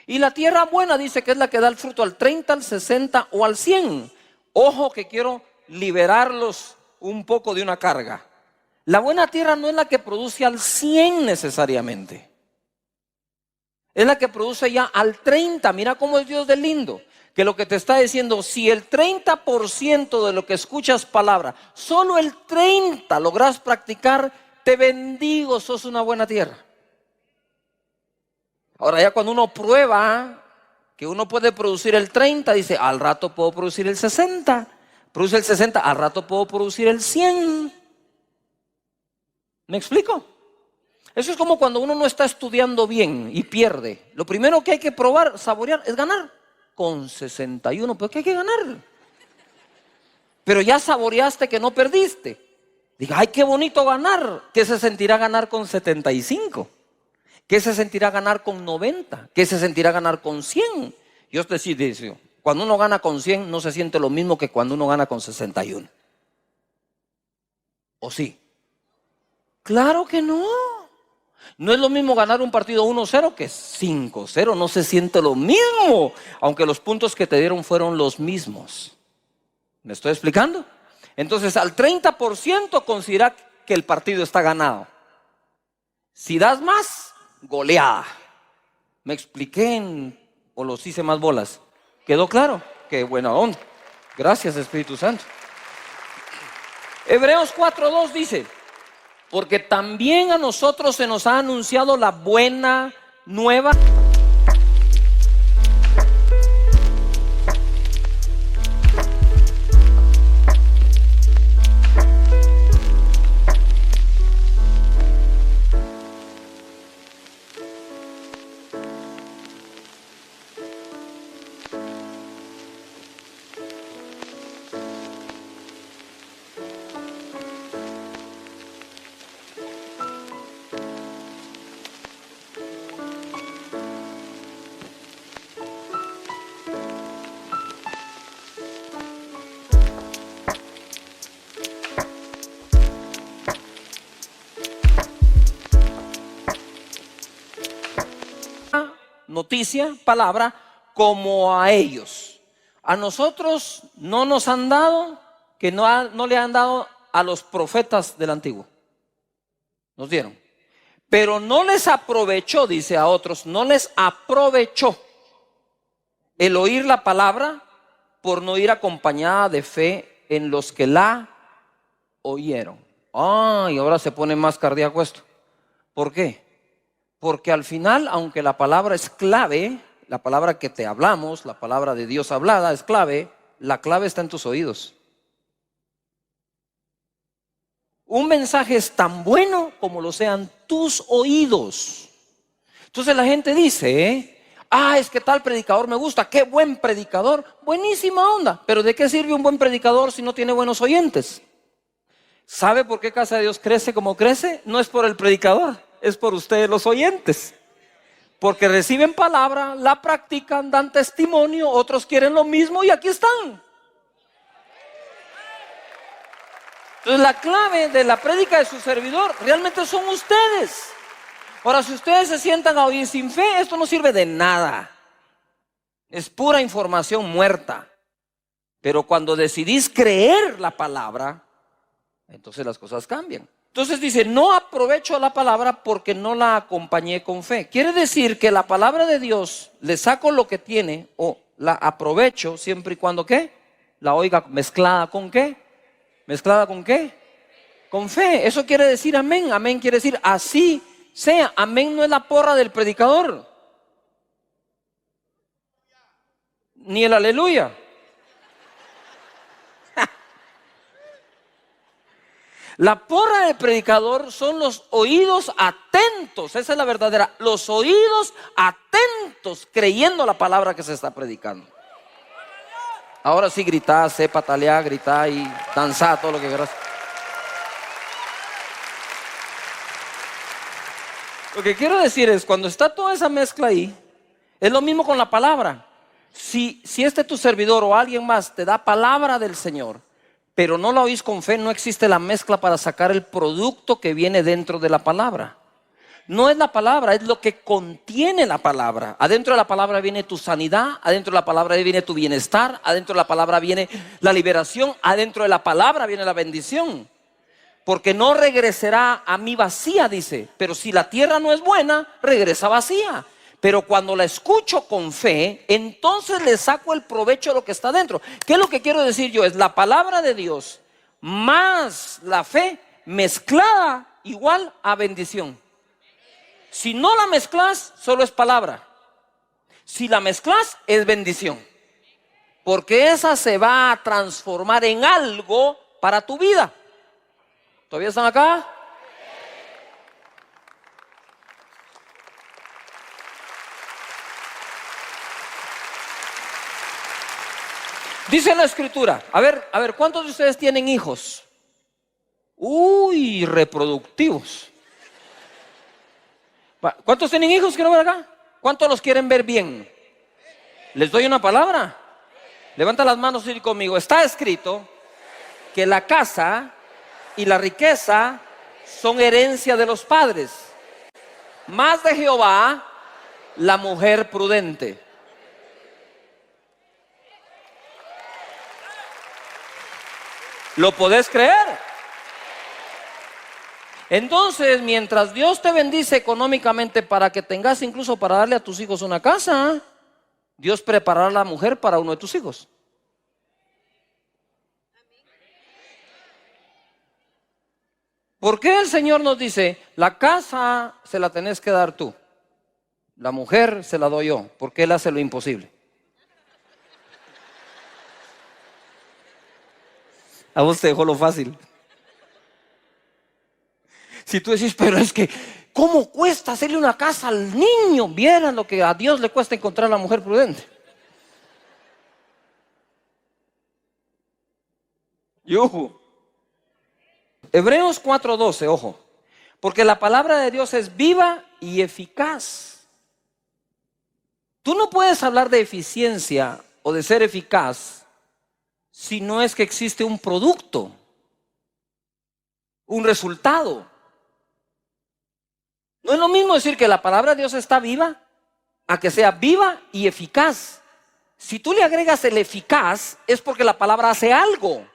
Y la tierra buena dice que es la que da el fruto al 30, al 60 o al 100. Ojo, que quiero liberarlos un poco de una carga. La buena tierra no es la que produce al 100 necesariamente. Es la que produce ya al 30. Mira cómo es Dios de lindo. Que lo que te está diciendo: si el 30% de lo que escuchas palabra, solo el 30 logras practicar, te bendigo, sos una buena tierra. Ahora ya cuando uno prueba que uno puede producir el 30, dice: al rato puedo producir el 60. Produce el 60, al rato puedo producir el 100. ¿Me explico? Eso es como cuando uno no está estudiando bien y pierde. Lo primero que hay que probar, saborear, es ganar. Con 61, ¿pero qué hay que ganar? Pero ya saboreaste que no perdiste. Diga: ay, qué bonito ganar. ¿Qué se sentirá ganar con 75? ¿Qué se sentirá ganar con 90? ¿Qué se sentirá ganar con 100? Yo te digo, cuando uno gana con 100 no se siente lo mismo que cuando uno gana con 61. ¿O sí? Claro que no. No es lo mismo ganar un partido 1-0 que 5-0. No se siente lo mismo, aunque los puntos que te dieron fueron los mismos. ¿Me estoy explicando? Entonces, al 30% considera que el partido está ganado. Si das más, goleada. ¿Me expliqué o los hice más bolas? ¿Quedó claro? Qué buena onda. Gracias, Espíritu Santo. Hebreos 4:2 dice: porque también a nosotros se nos ha anunciado la buena nueva. Noticia, palabra, como a ellos. A nosotros no nos han dado, que no le han dado a los profetas del antiguo. Nos dieron. Pero no les aprovechó, dice a otros, no les aprovechó el oír la palabra por no ir acompañada de fe en los que la oyeron. Y ahora se pone más cardíaco esto. ¿Por qué? Porque al final, aunque la palabra es clave, la palabra que te hablamos, la palabra de Dios hablada es clave, la clave está en tus oídos. Un mensaje es tan bueno como lo sean tus oídos. Entonces la gente dice, es que tal predicador me gusta, qué buen predicador, buenísima onda. Pero ¿de qué sirve un buen predicador si no tiene buenos oyentes? ¿Sabe por qué Casa de Dios crece como crece? No es por el predicador, es por ustedes los oyentes. Porque reciben palabra, la practican, dan testimonio, otros quieren lo mismo y aquí están. Entonces la clave de la prédica de su servidor realmente son ustedes. Ahora, si ustedes se sientan a oír sin fe, esto no sirve de nada. Es pura información muerta. Pero cuando decidís creer la palabra, entonces las cosas cambian. Entonces dice, no aprovecho la palabra porque no la acompañé con fe. Quiere decir que la palabra de Dios le saco lo que tiene o la aprovecho siempre y cuando ¿qué? La oiga mezclada con ¿qué? ¿Mezclada con qué? Con fe. Eso quiere decir amén. Amén quiere decir así sea. Amén no es la porra del predicador. Ni el aleluya. La porra del predicador son los oídos atentos. Esa es la verdadera. Los oídos atentos creyendo la palabra que se está predicando. Ahora sí gritá, sé patalear, gritá y danzá, todo lo que quieras. Lo que quiero decir es, cuando está toda esa mezcla ahí, es lo mismo con la palabra. Si tu servidor o alguien más te da palabra del Señor, pero no la oís con fe, no existe la mezcla para sacar el producto que viene dentro de la palabra. No es la palabra, es lo que contiene la palabra. Adentro de la palabra viene tu sanidad, adentro de la palabra viene tu bienestar, adentro de la palabra viene la liberación, adentro de la palabra viene la bendición. Porque no regresará a mí vacía, dice. Pero si la tierra no es buena, regresa vacía. Pero cuando la escucho con fe, entonces le saco el provecho de lo que está dentro. ¿Qué es lo que quiero decir yo? Es la palabra de Dios más la fe mezclada igual a bendición. Si no la mezclas, solo es palabra. Si la mezclas, es bendición. Porque esa se va a transformar en algo para tu vida. ¿Todavía están acá? Dice la escritura, a ver, ¿cuántos de ustedes tienen hijos? Reproductivos. ¿Cuántos tienen hijos? Quiero ver acá. ¿Cuántos los quieren ver bien? ¿Les doy una palabra? Levanta las manos y di conmigo. Está escrito que la casa y la riqueza son herencia de los padres, más de Jehová la mujer prudente. ¿Lo podés creer? Entonces, mientras Dios te bendice económicamente para que tengas incluso para darle a tus hijos una casa, Dios preparará a la mujer para uno de tus hijos. ¿Por qué el Señor nos dice, la casa se la tenés que dar tú, la mujer se la doy yo? Porque Él hace lo imposible. A vos te dejó lo fácil. Si tú decís, pero es que, ¿cómo cuesta hacerle una casa al niño? Vieran lo que a Dios le cuesta encontrar a la mujer prudente. Y ojo, Hebreos 4:12, ojo, porque la palabra de Dios es viva y eficaz. Tú no puedes hablar de eficiencia o de ser eficaz si no es que existe un producto, un resultado. No es lo mismo decir que la palabra de Dios está viva a que sea viva y eficaz. Si tú le agregas el eficaz es porque la palabra hace algo.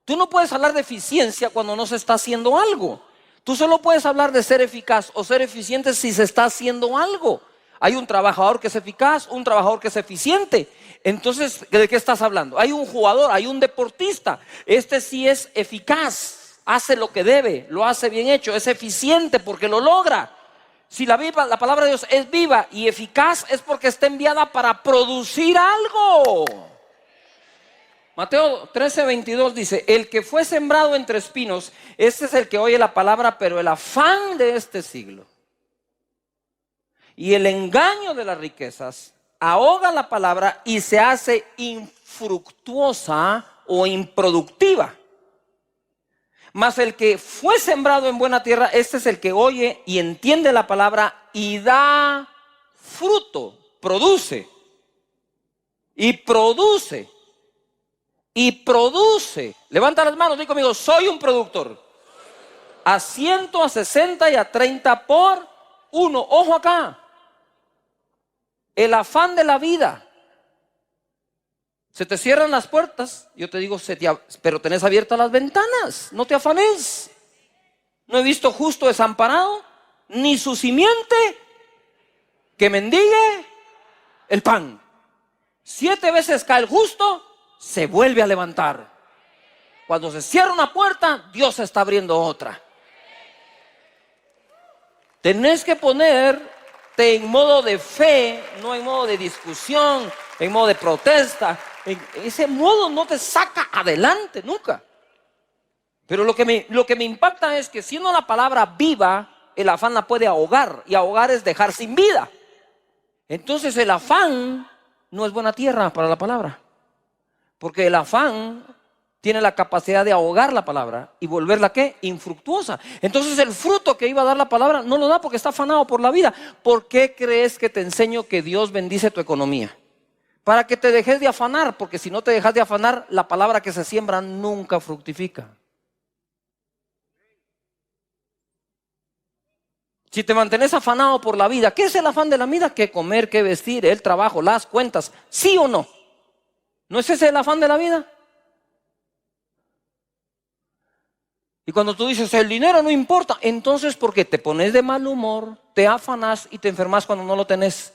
Tú no puedes hablar de eficiencia cuando no se está haciendo algo. Tú solo puedes hablar de ser eficaz o ser eficiente si se está haciendo algo. Hay un trabajador que es eficaz, un trabajador que es eficiente. Entonces, ¿de qué estás hablando? Hay un jugador, hay un deportista. Este sí es eficaz, hace lo que debe, lo hace bien hecho, es eficiente porque lo logra. Si la palabra de Dios es viva y eficaz es porque está enviada para producir algo. Mateo 13:22 dice, el que fue sembrado entre espinos, este es el que oye la palabra, pero el afán de este siglo y el engaño de las riquezas ahoga la palabra y se hace infructuosa o improductiva. Mas el que fue sembrado en buena tierra, este es el que oye y entiende la palabra y da fruto, produce y produce. Y produce. Levanta las manos, di conmigo, soy un productor. A 100, a 60 y a 30 por uno. Ojo acá. El afán de la vida. Se te cierran las puertas. Yo te digo, pero tenés abiertas las ventanas. No te afanes. No he visto justo desamparado, ni su simiente que mendigue el pan. 7 veces cae el justo, se vuelve a levantar. Cuando se cierra una puerta, Dios está abriendo otra. Tenés que ponerte en modo de fe, no en modo de discusión, en modo de protesta. Ese modo no te saca adelante nunca. Pero lo que me impacta es que siendo la palabra viva, el afán la puede ahogar. Y ahogar es dejar sin vida. Entonces el afán no es buena tierra para la palabra. Porque el afán tiene la capacidad de ahogar la palabra y volverla ¿qué? Infructuosa. Entonces el fruto que iba a dar la palabra no lo da porque está afanado por la vida. ¿Por qué crees que te enseño que Dios bendice tu economía? Para que te dejes de afanar, porque si no te dejas de afanar, la palabra que se siembra nunca fructifica. Si te mantienes afanado por la vida, ¿qué es el afán de la vida? ¿Qué comer, qué vestir, el trabajo, las cuentas? ¿Sí o no? ¿No es ese el afán de la vida? Y cuando tú dices, el dinero no importa, entonces ¿por qué te pones de mal humor, te afanas y te enfermas cuando no lo tenés?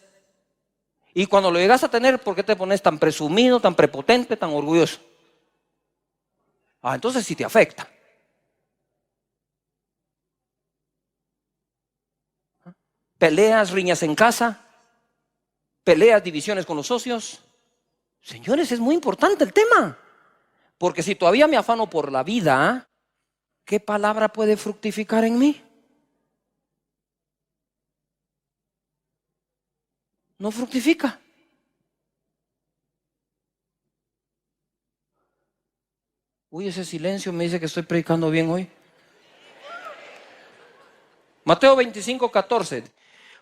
Y cuando lo llegas a tener, ¿por qué te pones tan presumido, tan prepotente, tan orgulloso? Entonces sí te afecta. Peleas, riñas en casa, peleas, divisiones con los socios. Señores, es muy importante el tema. Porque si todavía me afano por la vida, ¿qué palabra puede fructificar en mí? No fructifica. Uy, ese silencio me dice que estoy predicando bien hoy. Mateo 25:14.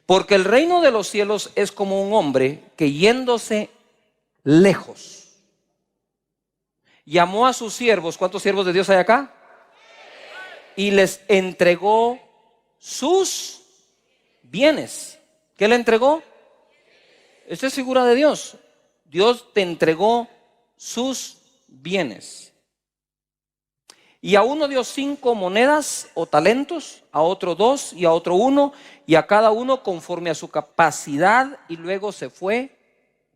Porque el reino de los cielos es como un hombre que yéndose lejos, llamó a sus siervos. ¿Cuántos siervos de Dios hay acá? Y les entregó sus bienes. ¿Qué le entregó? Esta es figura de Dios. Dios te entregó sus bienes. Y a uno dio 5 monedas o talentos, a otro 2 y a otro 1, y a cada uno conforme a su capacidad, y luego se fue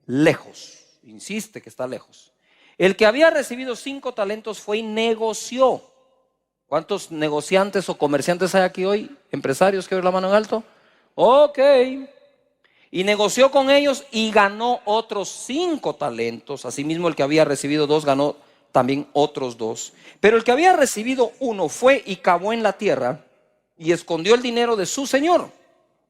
lejos. Insiste que está lejos. El que había recibido 5 talentos fue y negoció. ¿Cuántos negociantes o comerciantes hay aquí hoy? Empresarios, que ver la mano en alto. Ok. Y negoció con ellos y ganó otros 5 talentos. Asimismo, el que había recibido 2 ganó también otros 2. Pero el que había recibido 1 fue y cavó en la tierra y escondió el dinero de su señor.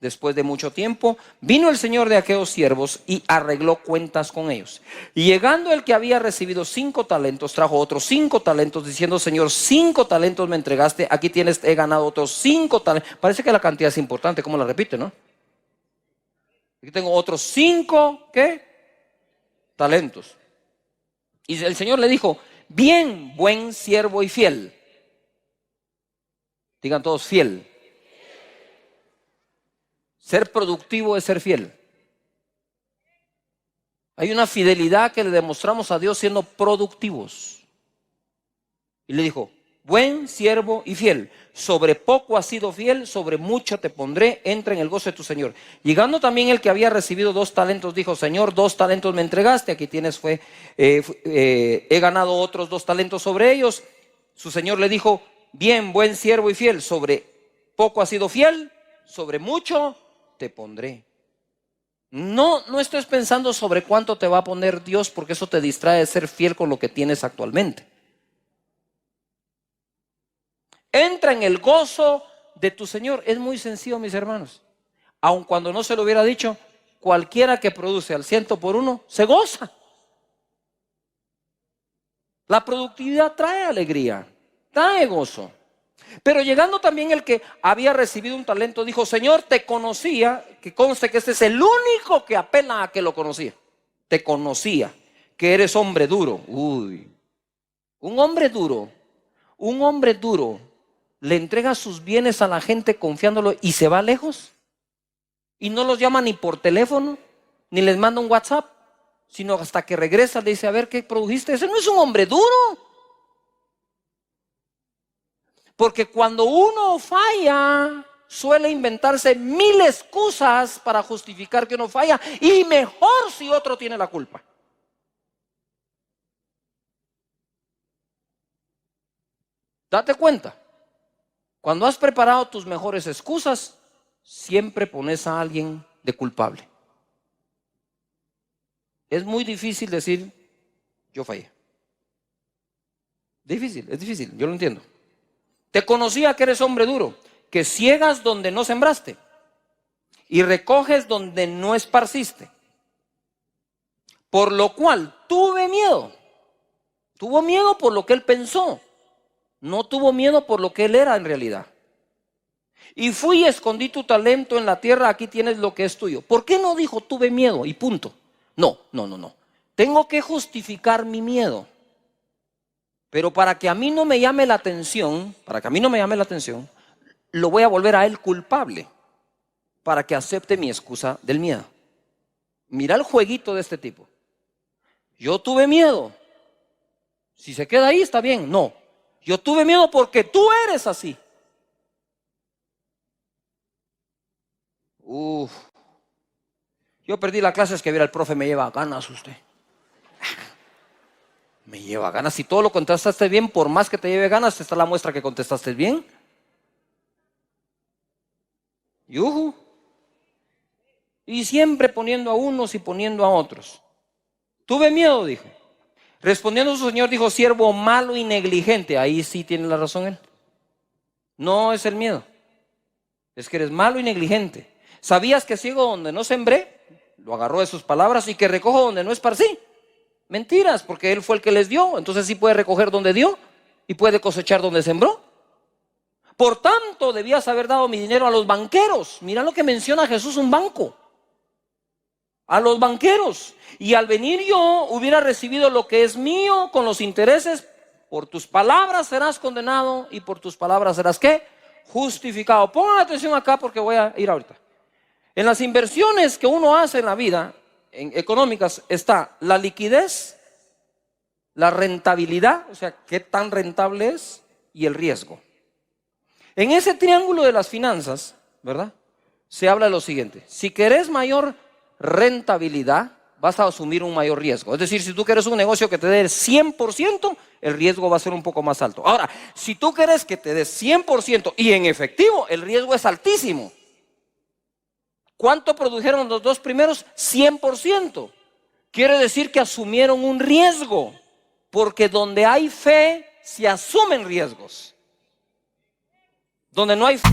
Después de mucho tiempo vino el señor de aquellos siervos y arregló cuentas con ellos. Y llegando el que había recibido 5 talentos, trajo otros 5 talentos, diciendo: Señor, 5 talentos me entregaste, aquí tienes, he ganado otros 5 talentos. Parece que la cantidad es importante, ¿cómo la repite, no? Aquí tengo otros 5, ¿qué? Talentos. Y el Señor le dijo: bien, buen siervo y fiel. Digan todos: fiel. Ser productivo es ser fiel. Hay una fidelidad que le demostramos a Dios siendo productivos. Y le dijo: buen siervo y fiel, sobre poco has sido fiel, sobre mucho te pondré, entra en el gozo de tu Señor. Llegando también el que había recibido 2 talentos, dijo: Señor, 2 talentos me entregaste, aquí tienes, he ganado otros 2 talentos sobre ellos. Su Señor le dijo: bien, buen siervo y fiel, sobre poco has sido fiel, sobre mucho te pondré. No estés pensando sobre cuánto te va a poner Dios, porque eso te distrae de ser fiel con lo que tienes actualmente. Entra en el gozo de tu Señor. Es muy sencillo, mis hermanos. Aun cuando no se lo hubiera dicho, cualquiera que produce al 100 por 1 se goza. La productividad trae alegría, trae gozo. Pero llegando también el que había recibido un talento, dijo: Señor, te conocía, que conste que este es el único que apela a que lo conocía. Te conocía, que eres hombre duro. Uy, un hombre duro le entrega sus bienes a la gente confiándolo y se va lejos. Y no los llama ni por teléfono, ni les manda un WhatsApp, sino hasta que regresa le dice: a ver, ¿qué produjiste? Ese no es un hombre duro. Porque cuando uno falla, suele inventarse 1000 excusas para justificar que uno falla, y mejor si otro tiene la culpa. Date cuenta, cuando has preparado tus mejores excusas, siempre pones a alguien de culpable. Es muy difícil decir: yo fallé. Es difícil, yo lo entiendo. Te conocía que eres hombre duro, que ciegas donde no sembraste y recoges donde no esparciste. Por lo cual tuve miedo. Tuvo miedo por lo que él pensó. No tuvo miedo por lo que él era en realidad. Y fui y escondí tu talento en la tierra, aquí tienes lo que es tuyo. ¿Por qué no dijo tuve miedo y punto? No. Tengo que justificar mi miedo. Pero para que a mí no me llame la atención, lo voy a volver a él culpable para que acepte mi excusa del miedo. Mira el jueguito de este tipo. Yo tuve miedo. Si se queda ahí está bien. No, yo tuve miedo porque tú eres así. Yo perdí la clase, es que viera el profe, me lleva ganas usted. Me lleva ganas. Si todo lo contestaste bien, por más que te lleve ganas, está la muestra que contestaste bien. Yuhu. Y siempre poniendo a unos y poniendo a otros. Tuve miedo, dijo. Respondiendo su señor, dijo: siervo malo y negligente. Ahí sí tiene la razón él. No es el miedo, es que eres malo y negligente. ¿Sabías que ciego donde no sembré? Lo agarró de sus palabras. Y que recojo donde no esparcí. Mentiras, porque él fue el que les dio. Entonces sí puede recoger donde dio y puede cosechar donde sembró. Por tanto, debías haber dado mi dinero a los banqueros. Mira lo que menciona Jesús, un banco. A los banqueros. Y al venir yo hubiera recibido lo que es mío con los intereses. Por tus palabras serás condenado y por tus palabras serás ¿qué? Justificado. Pongan atención acá porque voy a ir ahorita. En las inversiones que uno hace en la vida, en económicas, está la liquidez, la rentabilidad, o sea, qué tan rentable es, y el riesgo. En ese triángulo de las finanzas, ¿verdad?, se habla de lo siguiente: si querés mayor rentabilidad, vas a asumir un mayor riesgo. Es decir, si tú quieres un negocio que te dé el 100%, el riesgo va a ser un poco más alto. Ahora, si tú quieres que te dé 100% y en efectivo, el riesgo es altísimo. ¿Cuánto produjeron los dos primeros? 100%. Quiere decir que asumieron un riesgo, porque donde hay fe, se asumen riesgos. Donde no hay fe,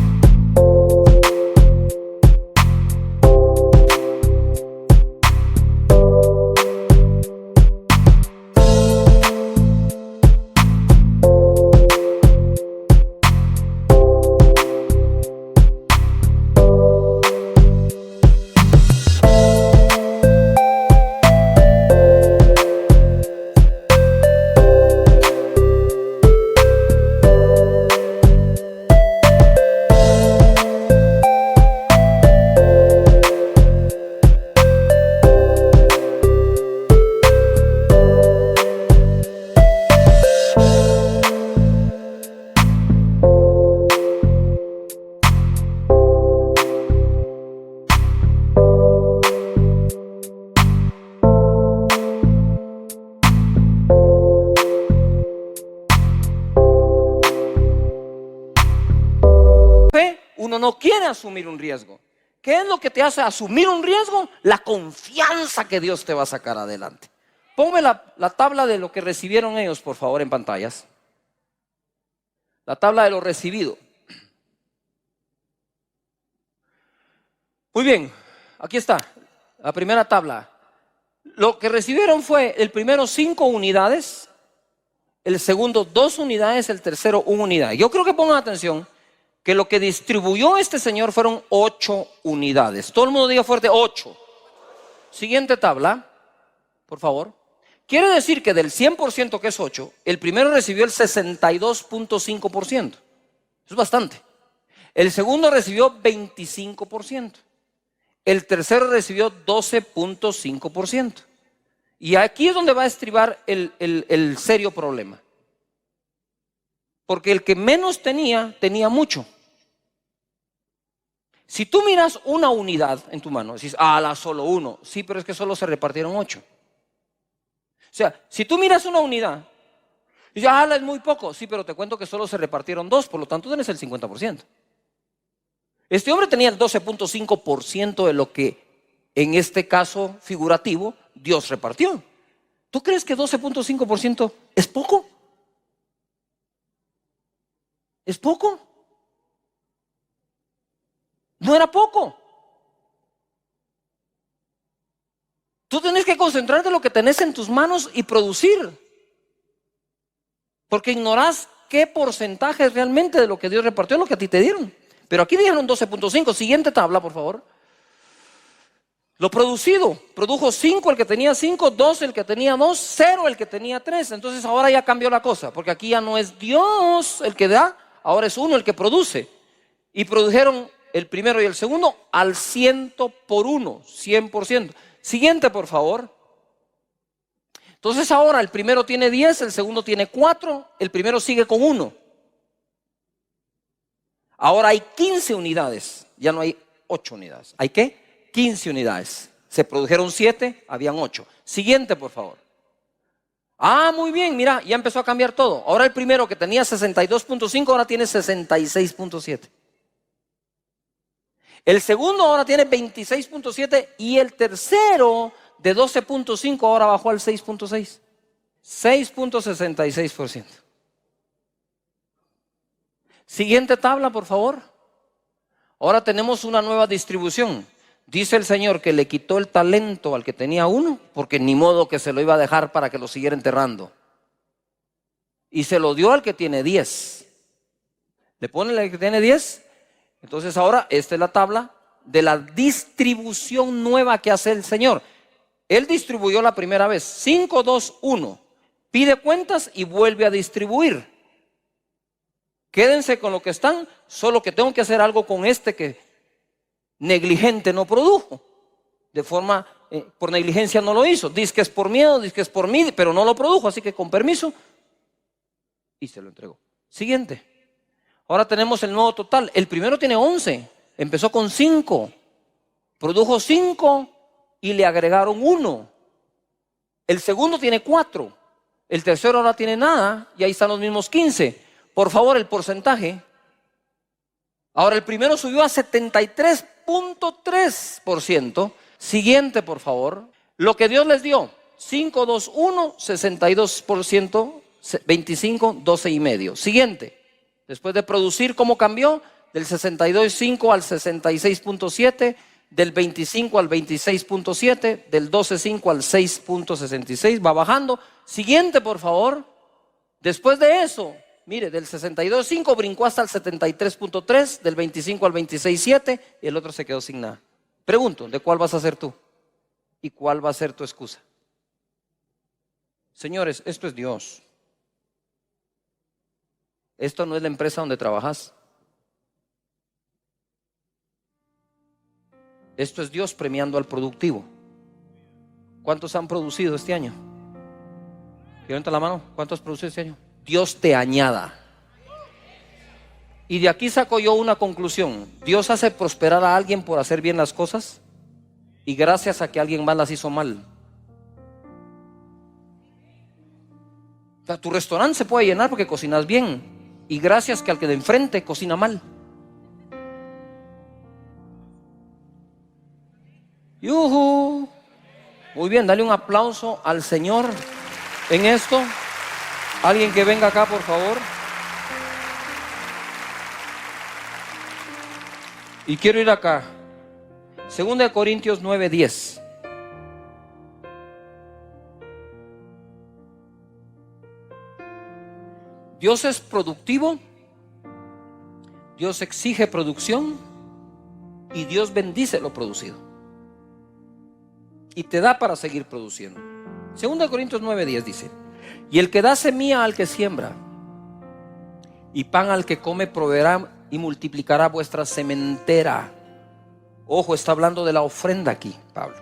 uno no quiere asumir un riesgo. ¿Qué es lo que te hace asumir un riesgo? La confianza que Dios te va a sacar adelante. Ponme la tabla de lo que recibieron ellos, por favor, en pantallas. La tabla de lo recibido. Muy bien, aquí está la primera tabla. Lo que recibieron fue el primero 5 unidades, el segundo 2 unidades, el tercero 1 unidad. Yo creo que pongan atención que lo que distribuyó este señor fueron 8 unidades. Todo el mundo diga fuerte: 8. Siguiente tabla, por favor. Quiere decir que del 100%, que es 8, el primero recibió el 62.5%. Eso es bastante. El segundo recibió 25%. El tercero recibió 12.5%. Y aquí es donde va a estribar el serio problema. Porque el que menos tenía mucho. Si tú miras una unidad en tu mano, dices: solo uno. Sí, pero es que solo se repartieron 8. O sea, si tú miras una unidad, dices: es muy poco. Sí, pero te cuento que solo se repartieron 2, por lo tanto tienes el 50%. Este hombre tenía el 12.5% de lo que, en este caso figurativo, Dios repartió. ¿Tú crees que 12.5% es poco? ¿Es poco? No era poco. Tú tienes que concentrarte en lo que tenés en tus manos y producir. Porque ignorás qué porcentaje realmente de lo que Dios repartió es lo que a ti te dieron. Pero aquí dijeron 12.5. Siguiente tabla, por favor. Lo producido, produjo 5 el que tenía 5, 2 el que tenía 2, 0 el que tenía 3. Entonces ahora ya cambió la cosa, porque aquí ya no es Dios el que da, ahora es uno el que produce. Y produjeron el primero y el segundo al 100 por 1, 100%. Siguiente, por favor. Entonces ahora el primero tiene 10, el segundo tiene 4, el primero sigue con 1. Ahora hay 15 unidades, ya no hay 8 unidades. ¿Hay qué? 15 unidades. Se produjeron 7, habían 8. Siguiente, por favor. Muy bien, mira, ya empezó a cambiar todo. Ahora el primero, que tenía 62.5, ahora tiene 66.7. El segundo ahora tiene 26.7 y el tercero de 12.5 ahora bajó al 6.6. 6.66%. Siguiente tabla, por favor. Ahora tenemos una nueva distribución. Dice el Señor que le quitó el talento al que tenía 1, porque ni modo que se lo iba a dejar para que lo siguiera enterrando. Y se lo dio al que tiene 10. Le pone al que tiene 10. Entonces ahora esta es la tabla de la distribución nueva que hace el Señor. Él distribuyó la primera vez, 5, 2, 1. Pide cuentas y vuelve a distribuir. Quédense con lo que están, solo que tengo que hacer algo con este que negligente no produjo. De forma, por negligencia no lo hizo. Dice que es por miedo, dice que es por mí, pero no lo produjo, así que con permiso. Y se lo entregó. Siguiente. Ahora tenemos el nuevo total. El primero tiene 11. Empezó con 5. Produjo 5 y le agregaron 1. El segundo tiene 4. El tercero ahora tiene nada y ahí están los mismos 15. Por favor, el porcentaje. Ahora el primero subió a 73.3%. Siguiente, por favor. Lo que Dios les dio. 5, 2, 1, 62%, 25, 12,5. Siguiente. Después de producir, ¿cómo cambió? Del 62.5 al 66.7, del 25 al 26.7, del 12.5 al 6.66, va bajando. Siguiente, por favor. Después de eso, mire, del 62.5 brincó hasta el 73.3, del 25 al 26.7 y el otro se quedó sin nada. Pregunto, ¿de cuál vas a ser tú? ¿Y cuál va a ser tu excusa? Señores, esto es Dios. Esto no es la empresa donde trabajas. Esto es Dios premiando al productivo. ¿Cuántos han producido este año? Levanta la mano. ¿Cuántos has producido este año? Dios te añada. Y de aquí saco yo una conclusión. Dios hace prosperar a alguien por hacer bien las cosas y gracias a que alguien más las hizo mal. O sea, tu restaurante se puede llenar porque cocinas bien y gracias que al que de enfrente cocina mal. ¡Yujú! Muy bien, dale un aplauso al Señor en esto. Alguien que venga acá, por favor. Y quiero ir acá. 2 Corintios 9:10. Dios es productivo. Dios exige producción. Y Dios bendice lo producido. Y te da para seguir produciendo. 2 Corintios 9:10 dice: y el que da semilla al que siembra y pan al que come proveerá y multiplicará vuestra sementera. Ojo, está hablando de la ofrenda aquí, Pablo.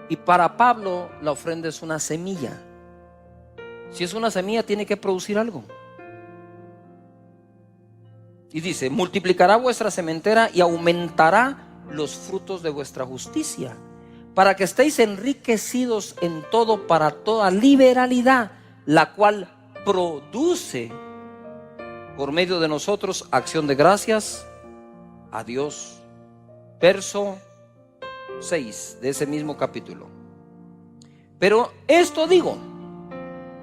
Y para Pablo la ofrenda es una semilla. Si es una semilla tiene que producir algo. Y dice: multiplicará vuestra sementera y aumentará los frutos de vuestra justicia, para que estéis enriquecidos en todo para toda liberalidad, la cual produce por medio de nosotros acción de gracias a Dios. Verso 6 de ese mismo capítulo. Pero esto digo: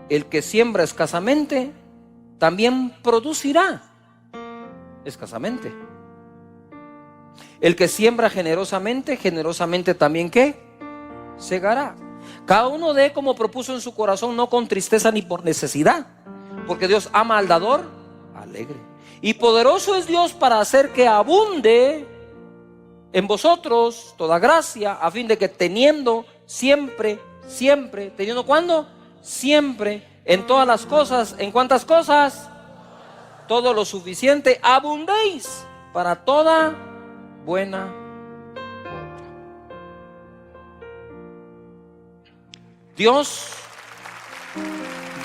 el que siembra escasamente también producirá escasamente. El que siembra generosamente, generosamente también ¿qué? Segará. Cada uno dé como propuso en su corazón, no con tristeza ni por necesidad, porque Dios ama al dador alegre. Y poderoso es Dios para hacer que abunde en vosotros toda gracia, a fin de que teniendo siempre, teniendo ¿cuándo? Siempre, en todas las cosas. ¿En cuántas cosas? Todo lo suficiente, abundéis para toda buena obra. Dios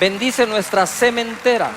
bendice nuestra sementera.